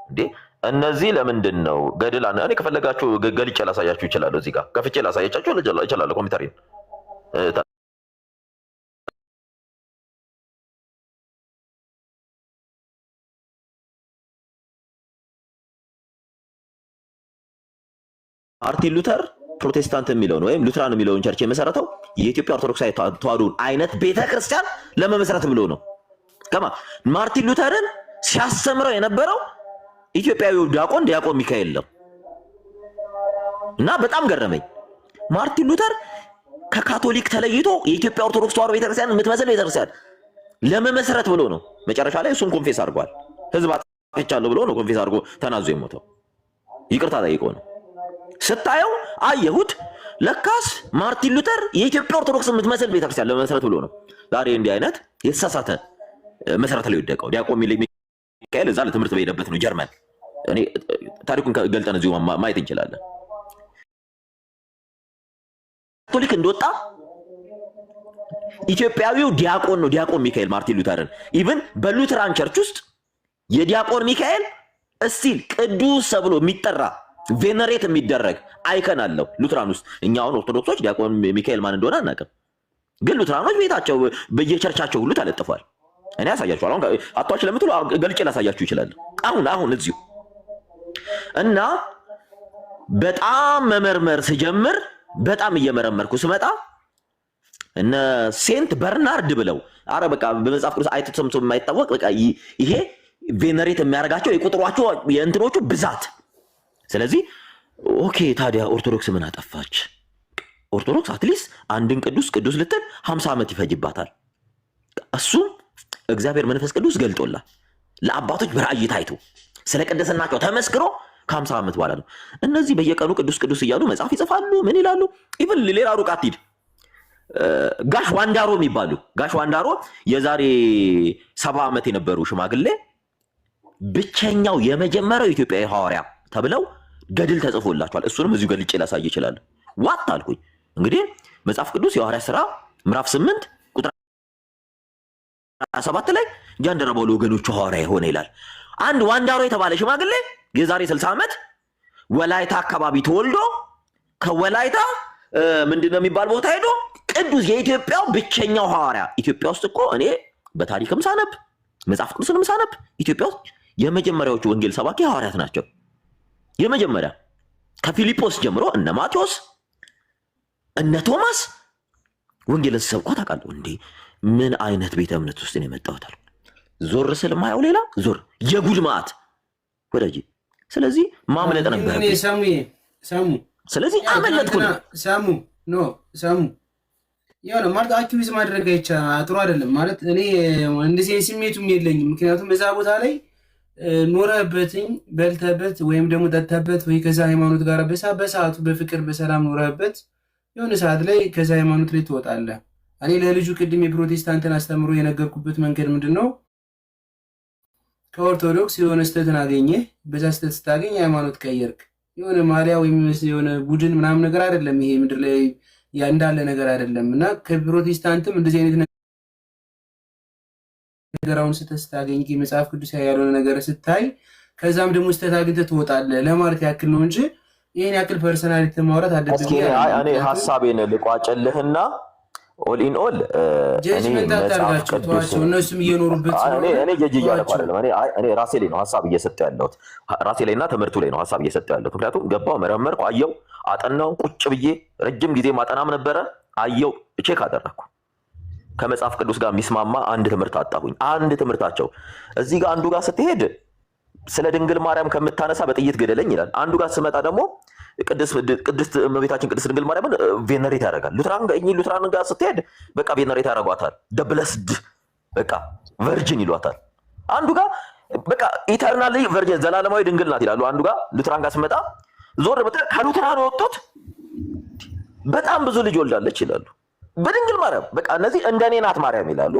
Speaker 3: እንዴ! እነዚህ ለምንድን ነው ገድል? እኔ ከፈለጋችሁ ገልጬ ላሳያችሁ ይችላል። እዚህ ጋር ከፍቼ ላሳያችሁ ይችላል። ኮምፒውተሬን ማርቲን ሉተር ፕሮቴስታንት የሚለውን ወይም ሉትራን የሚለውን ቸርች የመሰረተው የኢትዮጵያ ኦርቶዶክሳዊ ተዋሕዶን አይነት ቤተክርስቲያን ለመመስረት ብሎ ነው። ማርቲን ሉተርን ሲያስተምረው የነበረው ኢትዮጵያዊው ዲያቆን ሚካኤል ነው። እና በጣም ገረመኝ። ማርቲን ሉተር ከካቶሊክ ተለይቶ የኢትዮጵያ ኦርቶዶክስ ተዋሕዶ ቤተክርስቲያን የምትመስል ቤተክርስቲያን ለመመስረት ብሎ ነው። መጨረሻ ላይ እሱም ኮንፌስ አድርጓል። ህዝብ አጥፍቻለሁ ብሎ ነው ኮንፌስ አድርጎ ተናዞ የሞተው። ይቅርታ ጠይቆ ነው። ስታየው አየሁት ለካስ ማርቲን ሉተር የኢትዮጵያ ኦርቶዶክስ የምትመስል ቤተክርስቲያን ለመመስረት ብሎ ነው ዛሬ እንዲህ አይነት የተሳሳተ መሰረት ላይ ወደቀው። ዲያቆን ሚካኤል እዛ ለትምህርት በሄደበት ነው ጀርመን። እኔ ታሪኩን ገልጠን እዚሁ ማየት እንችላለን። ካቶሊክ እንደወጣ ኢትዮጵያዊው ዲያቆን ነው። ዲያቆን ሚካኤል ማርቲን ሉተርን ኢቭን በሉትራን ቸርች ውስጥ የዲያቆን ሚካኤል እስቲል ቅዱስ ተብሎ የሚጠራ ቬነሬት የሚደረግ አይከን አለው ሉትራን ውስጥ። እኛውን ኦርቶዶክሶች ዲያቆን ሚካኤል ማን እንደሆነ አናውቅም፣ ግን ሉትራኖች ቤታቸው በየቸርቻቸው ሁሉ ተለጥፏል። እኔ ያሳያችኋል። አሁን አጥቷች ለምትሉ ገልጬ ላሳያችሁ ይችላል። አሁን እዚሁ እና በጣም መመርመር ስጀምር በጣም እየመረመርኩ ስመጣ እነ ሴንት በርናርድ ብለው አረ በቃ በመጽሐፍ ቅዱስ አይቶ ሰምቶ የማይታወቅ በቃ ይሄ ቬነሬት የሚያደርጋቸው የቁጥሯቸው የእንትኖቹ ብዛት። ስለዚህ ኦኬ ታዲያ ኦርቶዶክስ ምን አጠፋች? ኦርቶዶክስ አትሊስት አንድን ቅዱስ ልትል 50 ዓመት ይፈጅባታል። እሱም እግዚአብሔር መንፈስ ቅዱስ ገልጦላል ለአባቶች በራእይ ታይቶ ስለ ቅድስናቸው ተመስክሮ ከ50 ዓመት በኋላ ነው። እነዚህ በየቀኑ ቅዱስ እያሉ መጽሐፍ ይጽፋሉ። ምን ይላሉ? ኢቭን ሌላ ሩቅ አትሂድ። ጋሽ ዋንዳሮ የሚባሉ ጋሽ ዋንዳሮ የዛሬ 70 ዓመት የነበሩ ሽማግሌ ብቸኛው የመጀመሪያው ኢትዮጵያዊ ሐዋርያ ተብለው ገድል ተጽፎላቸዋል። እሱንም እዚሁ ገልጬ ላሳይ ይችላል። ዋት አልኩኝ። እንግዲህ መጽሐፍ ቅዱስ የሐዋርያ ሥራ ምዕራፍ 8 ቁጥር 7 ላይ ጃንደረባው ለወገኖቹ ሐዋርያ የሆነ ይላል። አንድ ዋንዳሮ የተባለ ሽማግሌ የዛሬ 60 ዓመት ወላይታ አካባቢ ተወልዶ ከወላይታ ምንድነው የሚባል ቦታ ሄዶ ቅዱስ የኢትዮጵያው ብቸኛው ሐዋርያ። ኢትዮጵያ ውስጥ እኮ እኔ በታሪክም ሳነብ መጽሐፍ ቅዱስንም ሳነብ ኢትዮጵያ ውስጥ የመጀመሪያዎቹ ወንጌል ሰባኪ ሐዋርያት ናቸው። የመጀመሪያ ከፊልጶስ ጀምሮ እነ ማቴዎስ እነ ቶማስ ወንጌልን ሲሰብኩ ታውቃለህ እንዴ? ምን አይነት ቤተ እምነት ውስጥ ነው የመጣሁት? ዞር ስል ማየው ሌላ ዞር የጉድ ማት ወዳጅ። ስለዚህ ማምለጥ ነበር። ስለዚህ አመለጥኩ ነው።
Speaker 1: ሰሙ ያው ማለት አክቲቪዝም ማድረግ ጥሩ አይደለም ማለት እኔ እንደዚህ ስሜቱም የለኝም። ምክንያቱም በዛ ቦታ ላይ ኖረህበትኝ በልተህበት ወይም ደግሞ ጠጥተህበት ወይ ከዛ ሃይማኖት ጋር በሰዓቱ በፍቅር በሰላም ኖረህበት የሆነ ሰዓት ላይ ከዛ ሃይማኖት ላይ ትወጣለህ። እኔ ለልጁ ቅድም የፕሮቴስታንትን አስተምሮ የነገርኩበት መንገድ ምንድን ነው? ከኦርቶዶክስ የሆነ ስተትን አገኘህ። በዛ ስተት ስታገኝ ሃይማኖት ቀየርክ። የሆነ ማሊያ ወይም የሆነ ቡድን ምናምን ነገር አይደለም። ይሄ ምድር ላይ እንዳለ ነገር አይደለም። እና ከፕሮቴስታንትም እንደዚህ አይነት ነገራውን ስተት ስታገኝ መጽሐፍ ቅዱስ ያልሆነ ነገር ስታይ ከዛም ደግሞ ስተት አግኝተህ ትወጣለህ ለማለት ያክል ነው እንጂ ይሄን ያክል ፐርሰናሊቲ ማውራት አለብኝ።
Speaker 3: እኔ ሐሳቤን ልቋጨልህና ኦል ኢን ኦል
Speaker 1: ጀጅመንት አታርጋቸው፣ ተዋቸው። እነሱም እየኖሩበት
Speaker 3: ስለሆነ እኔ ጀጅ እያደረኩ አይደለም። እኔ ራሴ ላይ ነው ሐሳብ እየሰጠሁ ያለሁት። ራሴ ላይና ትምህርቱ ላይ ነው ሐሳብ እየሰጠሁ ያለሁት። ምክንያቱም ገባው፣ መረመርኩ፣ አየው፣ አጠናው። ቁጭ ብዬ ረጅም ጊዜ ማጠናም ነበረ። አየው፣ ቼክ አደረኩ። ከመጽሐፍ ቅዱስ ጋር የሚስማማ አንድ ትምህርት አጣሁኝ። አንድ ትምህርታቸው እዚህ ጋር አንዱ ጋር ስትሄድ ስለ ድንግል ማርያም ከምታነሳ በጥይት ገደለኝ ይላል። አንዱ ጋር ስመጣ ደግሞ ቅድስት እመቤታችን ቅድስት ድንግል ማርያምን ቬነሬት ያደርጋል። ሉትራን ጋር ስትሄድ በቃ ቬነሬት ያደርጓታል። ደብለስድ በቃ ቨርጅን ይሏታል። አንዱ ጋር በቃ ኢተርናሊ ቨርጅን ዘላለማዊ ድንግል ናት ይላሉ። አንዱ ጋር ሉትራን ጋር ስመጣ ዞር ብትል ከሉትራን የወጡት በጣም ብዙ ልጅ ወልዳለች ይላሉ በድንግል ማርያም። በቃ እነዚህ እንደኔ ናት ማርያም ይላሉ።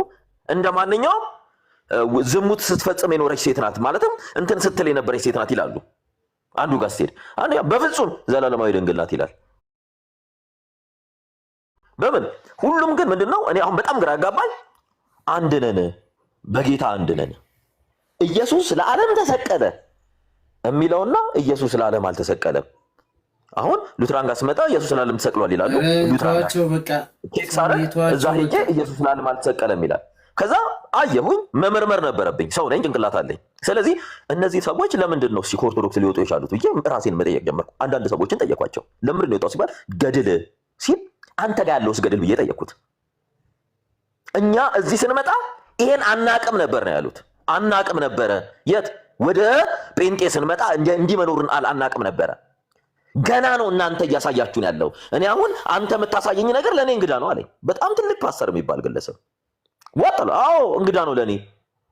Speaker 3: እንደ ማንኛውም ዝሙት ስትፈጽም የኖረች ሴት ናት፣ ማለትም እንትን ስትል የነበረች ሴት ናት ይላሉ። አንዱ ጋር ስትሄድ አንዱ በፍጹም ዘላለማዊ ድንግል ናት ይላል። በምን ሁሉም ግን ምንድነው? እኔ አሁን በጣም ግራ ያጋባኝ አንድ ነን፣ በጌታ አንድ ነን። ኢየሱስ ለዓለም ተሰቀለ የሚለውና ኢየሱስ ለዓለም አልተሰቀለም። አሁን ሉትራን ጋር ስመጣ ኢየሱስ ለዓለም ተሰቅሏል ይላሉ። ሉትራን በቃ ቼክ ሳረግ እዛ ሄጄ ኢየሱስ ለዓለም አልተሰቀለም ይላል። ከዛ አየሁኝ፣ መመርመር ነበረብኝ። ሰው ነኝ፣ ጭንቅላት አለኝ። ስለዚህ እነዚህ ሰዎች ለምንድን ነው ከኦርቶዶክስ ሊወጡ የቻሉት ብዬ ራሴን መጠየቅ ጀመርኩ። አንዳንድ ሰዎችን ጠየኳቸው። ለምንድን ነው የወጣው ሲባል ገድል ሲል አንተ ጋር ያለውስ ገድል ብዬ ጠየቅኩት። እኛ እዚህ ስንመጣ ይሄን አናቅም ነበር ነው ያሉት። አናቅም ነበረ። የት ወደ ጴንጤ ስንመጣ እንዲህ መኖርን አናቅም ነበረ። ገና ነው እናንተ እያሳያችሁን ያለው። እኔ አሁን አንተ የምታሳየኝ ነገር ለእኔ እንግዳ ነው አለኝ። በጣም ትልቅ ፓስተር የሚባል ግለሰብ ወጣለ። አዎ እንግዳ ነው ለእኔ።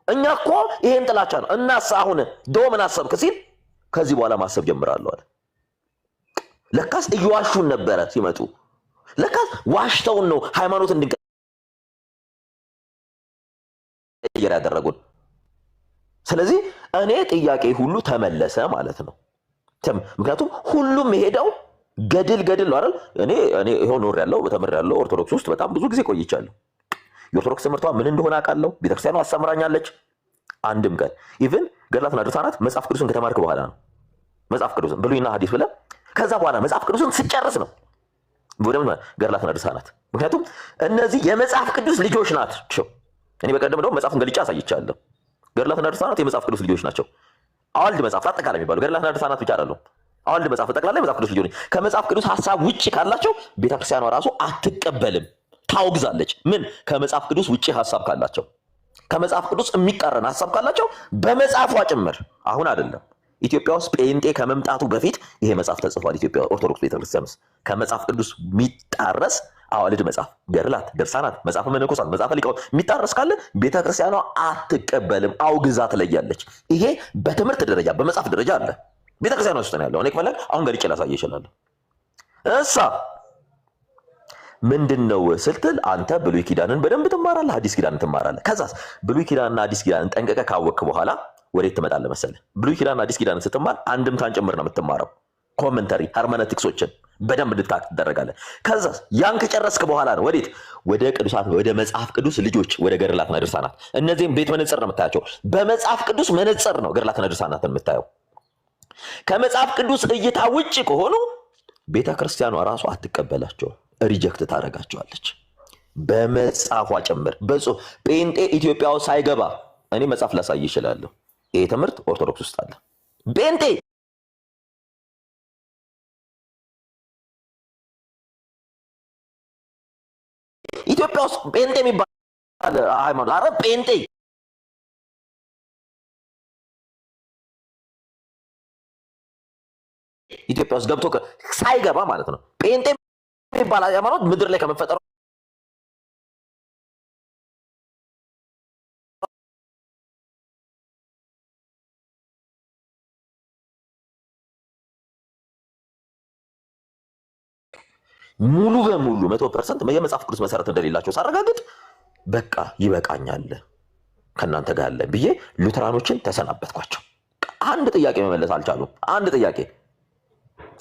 Speaker 3: እኛ እኮ ይሄን ጥላቻ ነው እናስ አሁን ዶ ምን አሰብክ ሲል ከዚህ በኋላ ማሰብ ጀምራለሁ አለ። ለካስ እየዋሹን ነበረ ሲመጡ። ለካስ ዋሽተውን ነው ሃይማኖት እንድንቀይር ያደረጉን። ስለዚህ እኔ ጥያቄ ሁሉ ተመለሰ ማለት ነው። ምክንያቱም ሁሉም የሄደው ገድል ነው አይደል? እኔ ይሄው ኖር ያለው በተምር ያለው ኦርቶዶክስ ውስጥ በጣም ብዙ ጊዜ ቆይቻለሁ። የኦርቶዶክስ ትምህርቷ ምን እንደሆነ አውቃለሁ። ቤተክርስቲያኗ አስተምራኛለች። አንድም ቀን ኢቭን ገድላትና ድርሳናት መጽሐፍ ቅዱስን ከተማርክ በኋላ ነው። መጽሐፍ ቅዱስን ብሉይና ሐዲስ ብለህ ከዛ በኋላ መጽሐፍ ቅዱስን ስጨርስ ነው ወደምን ገድላትና ድርሳናት። ምክንያቱም እነዚህ የመጽሐፍ ቅዱስ ልጆች ናቸው። እኔ በቀደም ደግሞ መጽሐፍን ገልጬ አሳይቻለሁ። ገድላትና ድርሳናት የመጽሐፍ ቅዱስ ልጆች ናቸው። አዋልድ መጽሐፍ አጠቃላይ የሚባሉ ገድላትና ድርሳናት ብቻ አይደሉም። አዋልድ መጽሐፍ ጠቅላላ የመጽሐፍ ቅዱስ ልጆች። ከመጽሐፍ ቅዱስ ሐሳብ ውጪ ካላቸው ቤተክርስቲያኗ ራሱ አትቀበልም፣ ታወግዛለች። ምን ከመጽሐፍ ቅዱስ ውጪ ሐሳብ ካላቸው፣ ከመጽሐፍ ቅዱስ የሚቃረን ሐሳብ ካላቸው በመጽሐፏ ጭምር። አሁን አይደለም ኢትዮጵያ ውስጥ ጴንጤ ከመምጣቱ በፊት ይሄ መጽሐፍ ተጽፏል። ኢትዮጵያ ኦርቶዶክስ ቤተክርስቲያን ውስጥ ከመጽሐፍ ቅዱስ የሚጣረስ አዋልድ መጽሐፍ፣ ገድላት፣ ድርሳናት፣ መጽሐፈ መነኮሳት፣ መጽሐፈ ሊቃውንት የሚጣረስ ካለ ቤተክርስቲያኗ አትቀበልም፣ አውግዛ ትለያለች። ይሄ በትምህርት ደረጃ በመጽሐፍ ደረጃ አለ ቤተክርስቲያኗ ውስጥ ነው ያለው። እኔ ከፈለግ አሁን ገልጬ ላሳይ እችላለሁ። እሳ ምንድነው ስትል አንተ ብሉይ ኪዳንን በደንብ ትማራለህ፣ አዲስ ኪዳንን ትማራለህ። ከዛስ ብሉይ ኪዳንና አዲስ ኪዳንን ጠንቀቀህ ካወቅክ በኋላ ወዴት ትመጣለህ መሰለህ? ብሉይ ኪዳንና አዲስ ኪዳንን ስትማር አንድምታን ጭምር ነው የምትማረው። ኮመንተሪ ሃርመነቲክሶችን በደንብ እንድታቅ ትደረጋለህ። ከዛ ያን ከጨረስክ በኋላ ነው ወዴት? ወደ ቅዱሳት ወደ መጽሐፍ ቅዱስ ልጆች ወደ ገድላትና ድርሳናት። እነዚህም ቤት መነጽር ነው የምታያቸው። በመጽሐፍ ቅዱስ መነጽር ነው ገድላትና ድርሳናትን የምታየው። ከመጽሐፍ ቅዱስ እይታ ውጭ ከሆኑ ቤተክርስቲያኗ ራሷ አትቀበላቸው፣ ሪጀክት ታደርጋቸዋለች። በመጽሐፏ ጭምር ጴንጤ ኢትዮጵያ ውስጥ ሳይገባ እኔ መጽሐፍ ላሳይ ይችላለሁ። ይሄ ትምህርት ኦርቶዶክስ ውስጥ አለ። ጴንጤ ኢትዮጵያ ውስጥ ጴንጤ የሚባል ሃይማኖት አረ ጴንጤ ኢትዮጵያ ውስጥ ገብቶ ሳይገባ ማለት ነው። ጴንጤ የሚባል ሃይማኖት ምድር ላይ ከመፈጠሩ ሙሉ በሙሉ 100% የመጽሐፍ ቅዱስ መሰረት እንደሌላቸው ሳረጋግጥ በቃ ይበቃኛል ከናንተ ጋር አለ ብዬ ሉተራኖችን ተሰናበትኳቸው። አንድ ጥያቄ መመለስ አልቻሉም። አንድ ጥያቄ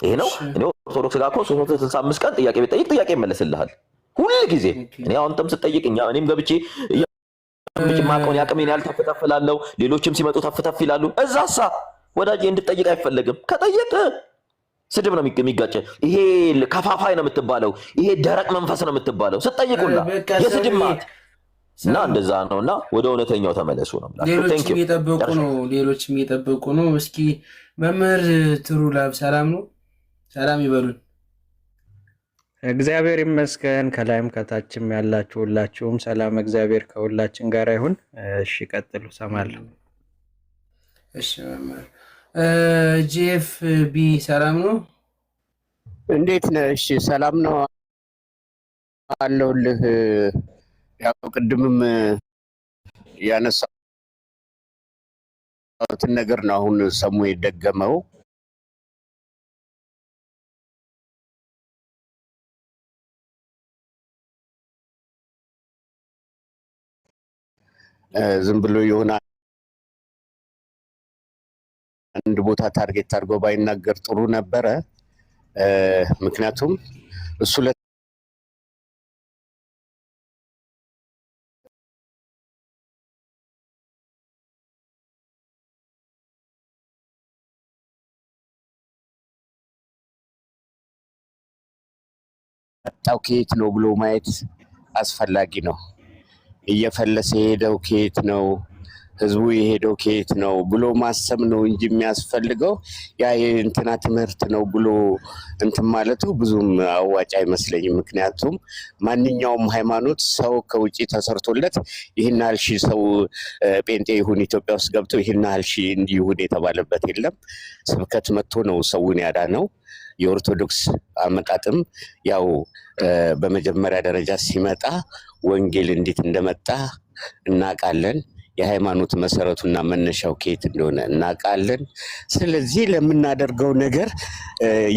Speaker 3: ይሄ ነው። እኔ ኦርቶዶክስ ጋር እኮ 365 ቀን ጥያቄ ብትጠይቅ ጥያቄ ይመለስልሃል ሁሉ ጊዜ። እኔ አንተም ስትጠይቅ እኔም ገብቼ ማቆን ያቅሜን ያልተፈተፈላለው ሌሎችም ሲመጡ ተፈተፍ ይላሉ። እዛሳ ወዳጄ እንድትጠይቅ አይፈለግም። ከጠየቅ ስድብ ነው የሚጋጭ። ይሄ ከፋፋይ ነው የምትባለው። ይሄ ደረቅ መንፈስ ነው የምትባለው። ስትጠይቁላ የስድብ ማት እና እንደዛ ነውና ወደ እውነተኛው ተመለሱ ነው።
Speaker 1: ሌሎችም እየጠበቁ ነው። እስኪ መምህር ትሩላብ ሰላም ነው? ሰላም ይበሉን።
Speaker 5: እግዚአብሔር ይመስገን። ከላይም ከታችም ያላችሁ ሁላችሁም ሰላም እግዚአብሔር ከሁላችን ጋር ይሁን። እሺ ቀጥሉ፣ ሰማለሁ።
Speaker 1: እሺ መምህር ጂኤፍ ቢ ሰላም ነው?
Speaker 4: እንዴት ነህ? እሺ ሰላም ነው አለሁልህ። ያው ቅድምም ያነሳሁትን ነገር ነው አሁን ሰሙ የደገመው። ዝም ብሎ የሆነ አንድ ቦታ ታርጌት አድርጎ ባይናገር ጥሩ ነበረ። ምክንያቱም እሱ ለጣው ከየት ነው ብሎ ማየት አስፈላጊ ነው። እየፈለሰ የሄደው ከየት ነው፣ ህዝቡ የሄደው ከየት ነው ብሎ ማሰብ ነው እንጂ የሚያስፈልገው ያ የእንትና ትምህርት ነው ብሎ እንትን ማለቱ ብዙም አዋጭ አይመስለኝም። ምክንያቱም ማንኛውም ሃይማኖት ሰው ከውጪ ተሰርቶለት ይህን ያህል ሺህ ሰው ጴንጤ ይሁን ኢትዮጵያ ውስጥ ገብቶ ይህን ያህል ሺህ እንዲሁን የተባለበት የለም። ስብከት መጥቶ ነው ሰውን ያዳነው። የኦርቶዶክስ አመጣጥም ያው በመጀመሪያ ደረጃ ሲመጣ ወንጌል እንዴት እንደመጣ እናውቃለን። የሃይማኖት መሰረቱና መነሻው ከየት እንደሆነ እናውቃለን። ስለዚህ ለምናደርገው ነገር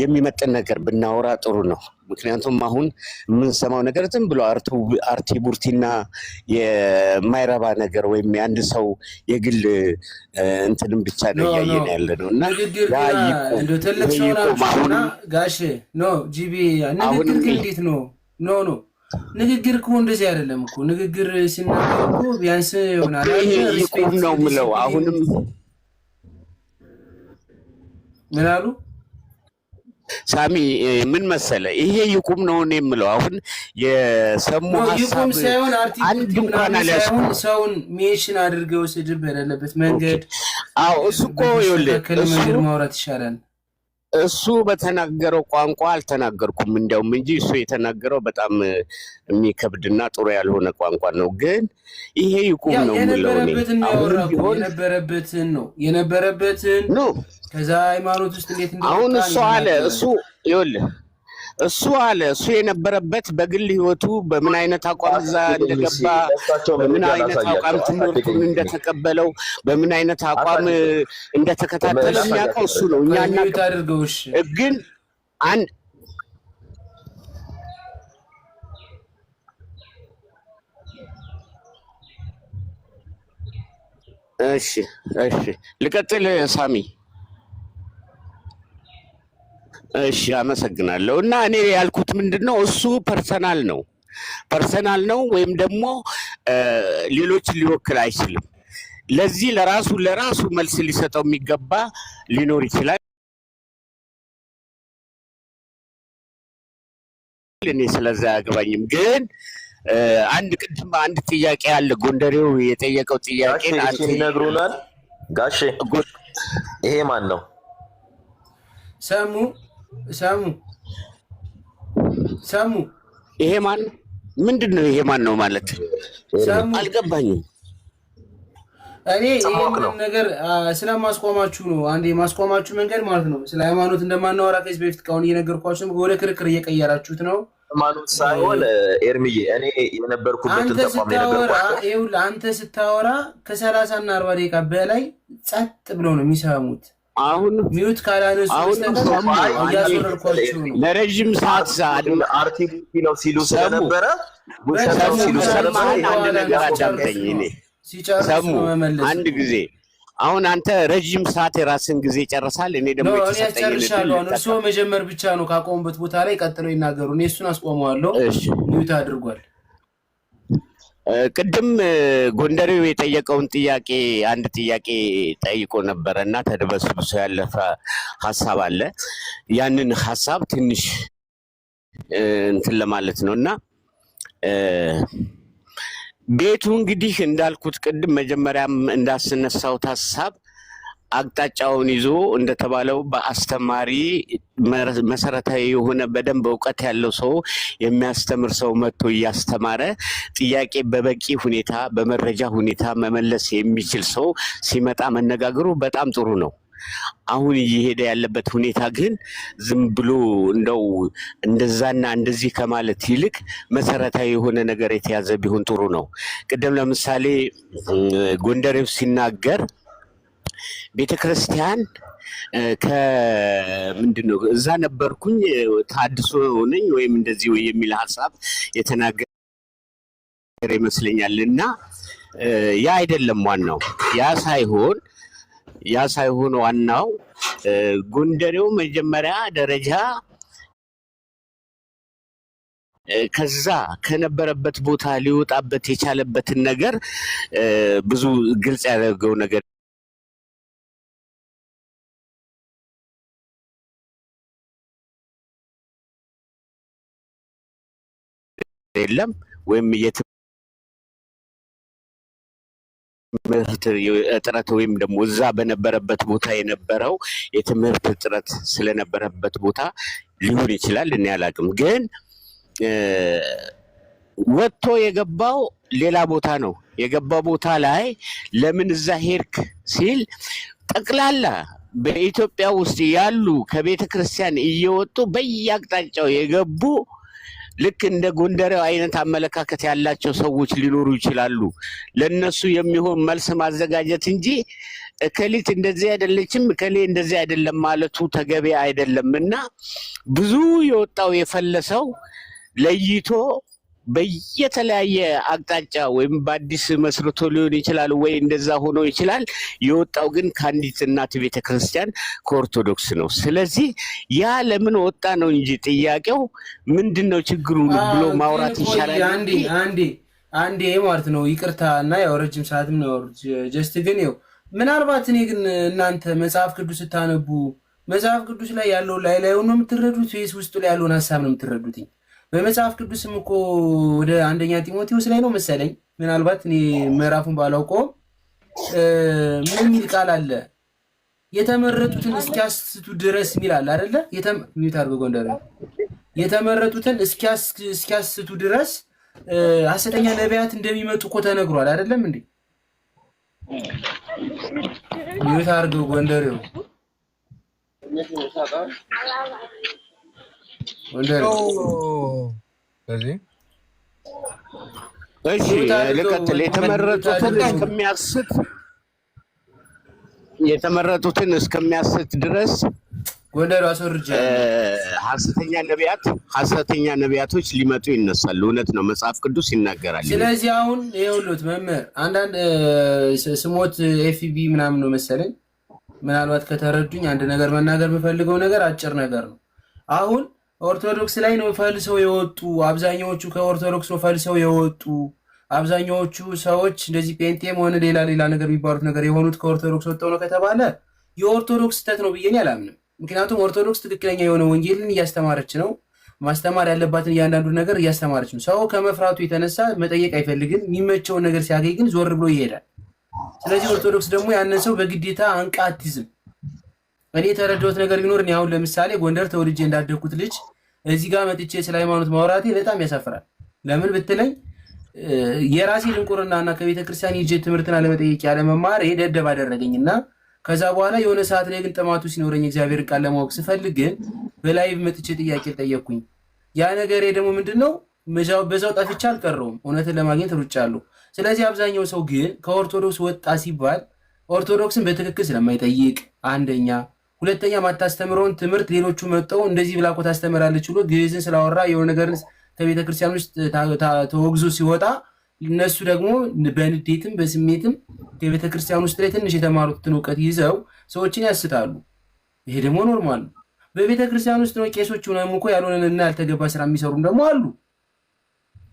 Speaker 4: የሚመጥን ነገር ብናወራ ጥሩ ነው። ምክንያቱም አሁን የምንሰማው ነገር ዝም ብሎ አርቲ ቡርቲና የማይረባ ነገር ወይም የአንድ ሰው የግል እንትንም ብቻ ነው እያየን ያለ ነው እና
Speaker 1: ትልቅ ሰውና ጋሽ ኖ ጂቢ ንግግር እንዴት ነው? ኖ ንግግር እኮ እንደዚህ አይደለም እኮ። ንግግር ሲናገር እኮ ቢያንስ ይሆናል
Speaker 4: ይቁም ነው የምለው። አሁንም
Speaker 1: ምን አሉ
Speaker 4: ሳሚ? ምን መሰለ ይሄ ይቁም ነው እኔ የምለው። አሁን የሰሙ ሐሳብ አንድ እንኳን አላስኩም።
Speaker 1: ሰውን ሜንሽን አድርገው ስድብ በሌለበት መንገድ
Speaker 4: እሱ እኮ ይኸውልህ
Speaker 1: ማውራት ይሻላል።
Speaker 4: እሱ በተናገረው ቋንቋ አልተናገርኩም እንዲያውም እንጂ እሱ የተናገረው በጣም የሚከብድና ጥሩ ያልሆነ ቋንቋ ነው። ግን ይሄ ይቁም ነው የምለው እኔ
Speaker 1: የነበረበትን ነው። ከዛ ሃይማኖት ውስጥ እንዴት እንደሆነ
Speaker 4: አሁን እሱ አለ እሱ ይኸውልህ እሱ አለ እሱ የነበረበት በግል ህይወቱ በምን አይነት አቋም እዛ እንደገባ በምን አይነት አቋም ትምህርቱን እንደተቀበለው በምን አይነት አቋም እንደተከታተለ የሚያውቀው እሱ ነው። እኛ እናድርገውሽ ግን አንድ እሺ ልቀጥል ሳሚ? እሺ አመሰግናለሁ። እና እኔ ያልኩት ምንድነው እሱ ፐርሰናል ነው ወይም ደግሞ ሌሎችን ሊወክል አይችልም። ለዚህ ለራሱ መልስ ሊሰጠው የሚገባ ሊኖር ይችላል። እኔ ስለዛ አያገባኝም። ግን አንድ ጥያቄ አለ። ጎንደሬው የጠየቀው ጥያቄ
Speaker 3: ይነግሩናል። ጋሼ ይሄ ማን ነው?
Speaker 1: ሰሙ
Speaker 4: ይሄ ማን ምንድን ነው? ይሄ ማን ነው ማለት አልገባኝም።
Speaker 1: እኔ ይሄን ነገር ስለማስቆማችሁ ነው። አንዴ የማስቆማችሁ መንገድ ማለት ነው ስለ ሃይማኖት እንደማናወራ ከዚህ በፊት ካሁን እየነገርኳችሁ ወደ ክርክር እየቀየራችሁት ነው።
Speaker 3: ሃይማኖት ሳይሆን ኤርሚዬ እኔ የነበርኩበትን ተቋም
Speaker 1: አንተ ስታወራ ከ30 እና 40 ደቂቃ በላይ ጸጥ ብለው ነው የሚሰሙት።
Speaker 4: አሁን
Speaker 1: ሚዩት ካላነሱ እያስወረድኳቸው ነው።
Speaker 4: ለረጅም ሰዓት
Speaker 3: አርቲቪቲ ነው ሲሉ ስለነበረ ውሸት ሲሉ ስለነበረ
Speaker 4: አንድ ነገር አዳምጠኝ። እኔ ሰሙ አንድ ጊዜ አሁን አንተ ረጅም ሰዓት የራስን ጊዜ ጨርሳል። እኔ ደግሞ
Speaker 1: ጨርሻለሁ። እርስዎ መጀመር ብቻ ነው ካቆሙበት ቦታ ላይ ቀጥለው ይናገሩ። እኔ እሱን አስቆመዋለሁ። ሚዩት አድርጓል።
Speaker 4: ቅድም ጎንደሬው የጠየቀውን ጥያቄ አንድ ጥያቄ ጠይቆ ነበረ እና ተደበስብሶ ያለፈ ሀሳብ አለ። ያንን ሀሳብ ትንሽ እንትን ለማለት ነው እና ቤቱ እንግዲህ እንዳልኩት ቅድም መጀመሪያም እንዳስነሳሁት ሀሳብ አቅጣጫውን ይዞ እንደተባለው በአስተማሪ መሰረታዊ የሆነ በደንብ እውቀት ያለው ሰው የሚያስተምር ሰው መጥቶ እያስተማረ ጥያቄ በበቂ ሁኔታ በመረጃ ሁኔታ መመለስ የሚችል ሰው ሲመጣ መነጋገሩ በጣም ጥሩ ነው። አሁን እየሄደ ያለበት ሁኔታ ግን ዝም ብሎ እንደው እንደዛና እንደዚህ ከማለት ይልቅ መሰረታዊ የሆነ ነገር የተያዘ ቢሆን ጥሩ ነው። ቅድም ለምሳሌ ጎንደሬው ሲናገር ቤተክርስቲያን ከምንድነው እዛ ነበርኩኝ ታድሶ ነኝ ወይም እንደዚህ የሚል ሐሳብ የተናገረ ይመስለኛል እና ያ አይደለም ዋናው። ያ ሳይሆን ዋናው ጎንደሬው መጀመሪያ ደረጃ ከዛ ከነበረበት ቦታ ሊወጣበት የቻለበትን ነገር ብዙ ግልጽ ያደረገው ነገር የለም ወይም የትምህርት እጥረት ወይም ደግሞ እዛ በነበረበት ቦታ የነበረው የትምህርት እጥረት ስለነበረበት ቦታ ሊሆን ይችላል። እኔ አላውቅም። ግን ወጥቶ የገባው ሌላ ቦታ ነው። የገባው ቦታ ላይ ለምን እዛ ሄድክ ሲል ጠቅላላ በኢትዮጵያ ውስጥ ያሉ ከቤተ ክርስቲያን እየወጡ በየአቅጣጫው የገቡ ልክ እንደ ጎንደሬው አይነት አመለካከት ያላቸው ሰዎች ሊኖሩ ይችላሉ። ለነሱ የሚሆን መልስ ማዘጋጀት እንጂ እከሊት እንደዚህ አይደለችም እከሌ እንደዚህ አይደለም ማለቱ ተገቢ አይደለምና ብዙ የወጣው የፈለሰው ለይቶ በየተለያየ አቅጣጫ ወይም በአዲስ መስርቶ ሊሆን ይችላል ወይ እንደዛ ሆኖ ይችላል። የወጣው ግን ከአንዲት እናት ቤተክርስቲያን ከኦርቶዶክስ ነው። ስለዚህ ያ ለምን ወጣ ነው እንጂ ጥያቄው ምንድነው ችግሩ ብሎ ማውራት ይሻላል።
Speaker 1: አንዴ ማለት ነው። ይቅርታ እና ያው ረጅም ሰዓትም ነው ጀስት ግን ያው ምናልባት እኔ ግን እናንተ መጽሐፍ ቅዱስ ስታነቡ መጽሐፍ ቅዱስ ላይ ያለው ላይ ነው የምትረዱት ወይስ ውስጡ ላይ ያለውን ሐሳብ ነው የምትረዱት? በመጽሐፍ ቅዱስም እኮ ወደ አንደኛ ጢሞቴዎስ ላይ ነው መሰለኝ ምናልባት እኔ ምዕራፉን ባላውቀውም ምን የሚል ቃል አለ? የተመረጡትን እስኪያስቱ ድረስ የሚል አለ አይደለ? ሚዩት አድርጎ ጎንደር የተመረጡትን እስኪያስቱ ድረስ ሐሰተኛ ነቢያት እንደሚመጡ እኮ ተነግሯል አይደለም እንዴ? ሚዩት አድርጎ ጎንደሬው
Speaker 4: እሺ ልቀጥል። የተመረጡትን እስከሚያስት ድረስ
Speaker 1: ጎንደር አስወርጃ
Speaker 4: ሐሰተኛ ነቢያቶች ሊመጡ ይነሳሉ። እውነት ነው፣ መጽሐፍ ቅዱስ ይናገራል።
Speaker 1: ስለዚህ አሁን ይኸውልዎት መምህር አንዳንድ ስሞት ኤፍቢ ምናምን ነው መሰለኝ ምናልባት ከተረዱኝ አንድ ነገር መናገር የምፈልገው ነገር አጭር ነገር ነው። አሁን ኦርቶዶክስ ላይ ነው ፈልሰው የወጡ አብዛኛዎቹ ከኦርቶዶክስ ነው ፈልሰው የወጡ አብዛኛዎቹ ሰዎች እንደዚህ ጴንጤም ሆነ ሌላ ነገር የሚባሉት ነገር የሆኑት ከኦርቶዶክስ ወጥተው ነው ከተባለ የኦርቶዶክስ ስህተት ነው ብዬ አላምንም። ምክንያቱም ኦርቶዶክስ ትክክለኛ የሆነ ወንጌልን እያስተማረች ነው። ማስተማር ያለባትን እያንዳንዱ ነገር እያስተማረች ነው። ሰው ከመፍራቱ የተነሳ መጠየቅ አይፈልግም። የሚመቸውን ነገር ሲያገኝ ግን ዞር ብሎ ይሄዳል። ስለዚህ ኦርቶዶክስ ደግሞ ያንን ሰው በግዴታ አንቃ አትይዝም። እኔ የተረዳሁት ነገር ቢኖር እኔ አሁን ለምሳሌ ጎንደር ተወልጄ እንዳደግኩት ልጅ እዚህ ጋር መጥቼ ስለ ሃይማኖት ማውራቴ በጣም ያሳፍራል። ለምን ብትለኝ የራሴ ድንቁርናና ከቤተ ክርስቲያን ሂጄ ትምህርትን አለመጠየቅ ያለመማር ደደብ አደረገኝና ከዛ በኋላ የሆነ ሰዓት ላይ ግን ጥማቱ ሲኖረኝ እግዚአብሔር ቃል ለማወቅ ስፈልግ ግን በላይቭ መጥቼ ጥያቄ ጠየቅኩኝ። ያ ነገሬ ደግሞ ምንድነው በዛው ጠፍቼ አልቀረውም፣ እውነትን ለማግኘት ሩጫለሁ። ስለዚህ አብዛኛው ሰው ግን ከኦርቶዶክስ ወጣ ሲባል ኦርቶዶክስን በትክክል ስለማይጠይቅ አንደኛ። ሁለተኛ ማታስተምረውን ትምህርት ሌሎቹ መጠው እንደዚህ ብላ እኮ ታስተምራለች ብሎ ግዕዝን ስላወራ የሆነ ነገር ከቤተ ክርስቲያን ውስጥ ተወግዞ ሲወጣ እነሱ ደግሞ በንዴትም በስሜትም ከቤተ ክርስቲያን ውስጥ ላይ ትንሽ የተማሩትን እውቀት ይዘው ሰዎችን ያስታሉ። ይሄ ደግሞ ኖርማል ነው። በቤተ ክርስቲያን ውስጥ ነው ቄሶች ሆነው እኮ ያልሆነና ያልተገባ ስራ የሚሰሩም ደግሞ አሉ።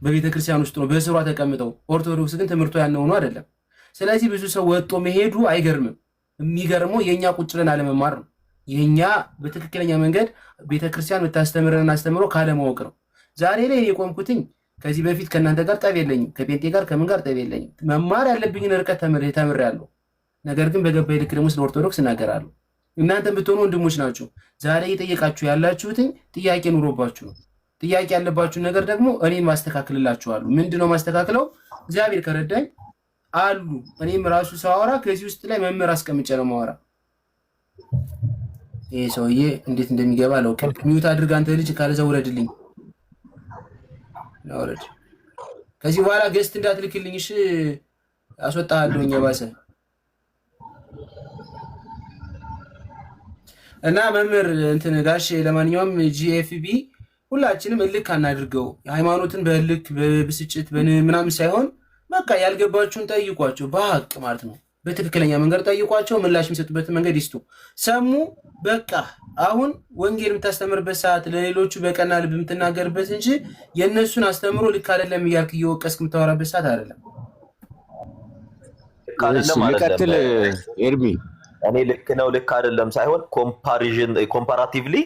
Speaker 1: በቤተ ክርስቲያን ውስጥ ነው በስሯ ተቀምጠው። ኦርቶዶክስ ግን ትምህርቱ ያነው ነው አይደለም። ስለዚህ ብዙ ሰው ወጥቶ መሄዱ አይገርምም። የሚገርመው የኛ ቁጭ ብለን አለመማር ነው። የኛ በትክክለኛ መንገድ ቤተ ክርስቲያን የምታስተምረን አስተምሮ ካለማወቅ ነው። ዛሬ ላይ የቆምኩትኝ ከዚህ በፊት ከእናንተ ጋር ጠብ የለኝም፣ ከጴንጤ ጋር ከምን ጋር ጠብ የለኝም። መማር ያለብኝን ርቀት ተምሬያለሁ። ነገር ግን በገባኝ ልክ ደግሞ ስለ ኦርቶዶክስ እናገራለሁ። እናንተም ብትሆኑ ወንድሞች ናችሁ። ዛሬ እየጠየቃችሁ ያላችሁትኝ ጥያቄ ኑሮባችሁ ነው። ጥያቄ ያለባችሁን ነገር ደግሞ እኔን ማስተካከልላችኋለሁ። ምንድነው ማስተካከለው? እግዚአብሔር ከረዳኝ አሉ። እኔም ራሱ ሳወራ ከዚህ ውስጥ ላይ መምህር አስቀምጬ ነው ማወራ። ይሄ ሰውዬ እንዴት እንደሚገባ አላውቅም። ሚውት አድርግ አንተ ልጅ፣ ካለዛ ውረድልኝ። አውረድ። ከዚህ በኋላ ገስት እንዳትልክልኝ እሺ፣ አስወጣሃለሁ። የባሰ እና መምህር እንትን ጋሽ፣ ለማንኛውም ጂኤፍቢ ሁላችንም እልክ አናድርገው። ሃይማኖትን በእልክ በብስጭት ምናምን ሳይሆን በቃ ያልገባችሁን ጠይቋቸው፣ በሀቅ ማለት ነው። በትክክለኛ መንገድ ጠይቋቸው፣ ምላሽ የሚሰጡበትን መንገድ ይስጡ። ሰሙ በቃ አሁን ወንጌል የምታስተምርበት ሰዓት ለሌሎቹ በቀና ልብ የምትናገርበት እንጂ የእነሱን አስተምሮ ልክ አይደለም እያልክ እየወቀስክ የምታወራበት ሰዓት አይደለም።
Speaker 4: ልቀጥል ኤርሚ፣
Speaker 3: እኔ ልክ ነው ልክ አይደለም ሳይሆን ኮምፓራቲቭሊ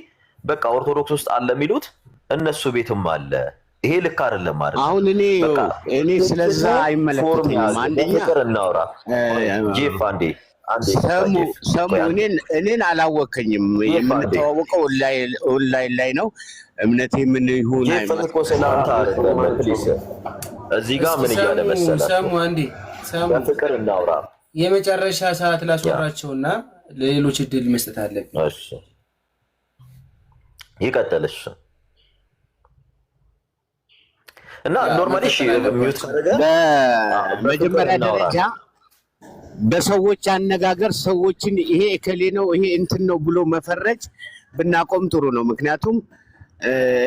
Speaker 3: በቃ ኦርቶዶክስ ውስጥ አለ የሚሉት እነሱ ቤትም አለ። ይሄ ልክ አይደለም ማለት
Speaker 4: አሁን እኔ ስለዛ አይመለከተኝም። አንደኛ
Speaker 3: ፍቅር እናውራ ጂፍ አንዴ
Speaker 4: ሰሙ እኔን አላወከኝም። የምንተዋወቀው ኦንላይን ላይ ነው። እምነቴ ምን ይሁን
Speaker 3: እዚህ ጋር ምን እያለ መሰለህ?
Speaker 1: ሰሙ አንዴ ሰሙ
Speaker 3: ፍቅር እናውራ
Speaker 1: የመጨረሻ ሰዓት ላስወራቸውና ለሌሎች እድል መስጠት አለብኝ።
Speaker 3: እሺ ይቀጥልሽ እና ኖርማሊ ሚውት
Speaker 4: በመጀመሪያ ደረጃ በሰዎች አነጋገር ሰዎችን ይሄ እከሌ ነው ይሄ እንትን ነው ብሎ መፈረጅ ብናቆም ጥሩ ነው። ምክንያቱም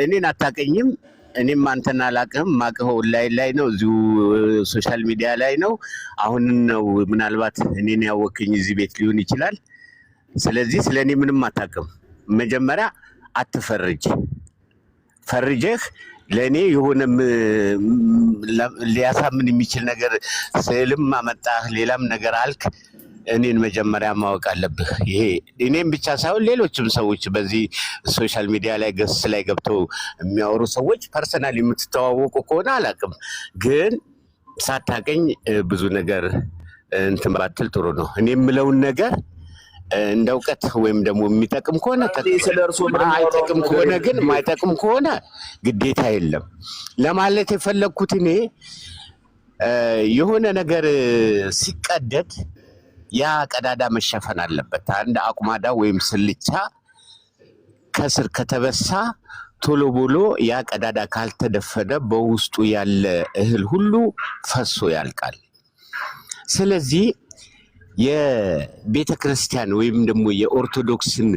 Speaker 4: እኔን አታውቀኝም፣ እኔም አንተን አላውቅም። ማቀው ኦንላይን ላይ ነው፣ እዚሁ ሶሻል ሚዲያ ላይ ነው። አሁን ነው ምናልባት እኔን ያወቅኝ እዚህ ቤት ሊሆን ይችላል። ስለዚህ ስለኔ ምንም አታውቅም። መጀመሪያ አትፈርጅ። ፈርጀህ ለእኔ የሆነ ሊያሳምን የሚችል ነገር ስዕልም አመጣህ ሌላም ነገር አልክ፣ እኔን መጀመሪያ ማወቅ አለብህ። ይሄ እኔም ብቻ ሳይሆን ሌሎችም ሰዎች በዚህ ሶሻል ሚዲያ ላይ ገስ ላይ ገብተው የሚያወሩ ሰዎች ፐርሰናል የምትተዋወቁ ከሆነ አላውቅም፣ ግን ሳታውቀኝ ብዙ ነገር እንትን ባትል ጥሩ ነው። እኔ የምለውን ነገር እንደ እውቀት ወይም ደግሞ የሚጠቅም ከሆነ አይጠቅም ከሆነ ግን ማይጠቅም ከሆነ ግዴታ የለም ለማለት የፈለግኩት። እኔ የሆነ ነገር ሲቀደድ ያ ቀዳዳ መሸፈን አለበት። አንድ አቁማዳ ወይም ስልቻ ከስር ከተበሳ ቶሎ ብሎ ያ ቀዳዳ ካልተደፈነ በውስጡ ያለ እህል ሁሉ ፈሶ ያልቃል። ስለዚህ የቤተ ክርስቲያን ወይም ደግሞ የኦርቶዶክስን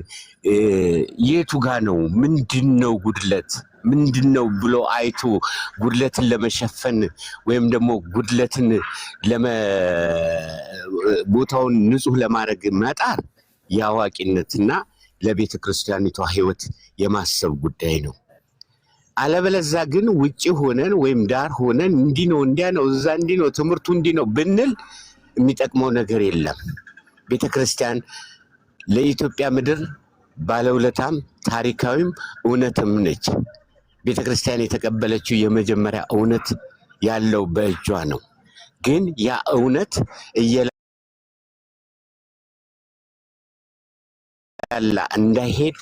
Speaker 4: የቱ ጋ ነው ምንድነው ጉድለት ምንድነው ብሎ አይቶ ጉድለትን ለመሸፈን ወይም ደግሞ ጉድለትን ቦታውን ንጹህ ለማድረግ መጣር የአዋቂነትና ለቤተ ክርስቲያኒቷ ሕይወት የማሰብ ጉዳይ ነው። አለበለዚያ ግን ውጪ ሆነን ወይም ዳር ሆነን እንዲህ ነው እንዲያ ነው እዛ እንዲህ ነው ትምህርቱ እንዲህ ነው ብንል የሚጠቅመው ነገር የለም። ቤተ ክርስቲያን ለኢትዮጵያ ምድር ባለውለታም ታሪካዊም እውነትም ነች። ቤተ ክርስቲያን የተቀበለችው የመጀመሪያ እውነት ያለው በእጇ ነው። ግን ያ እውነት እየላላ እንዳይሄድ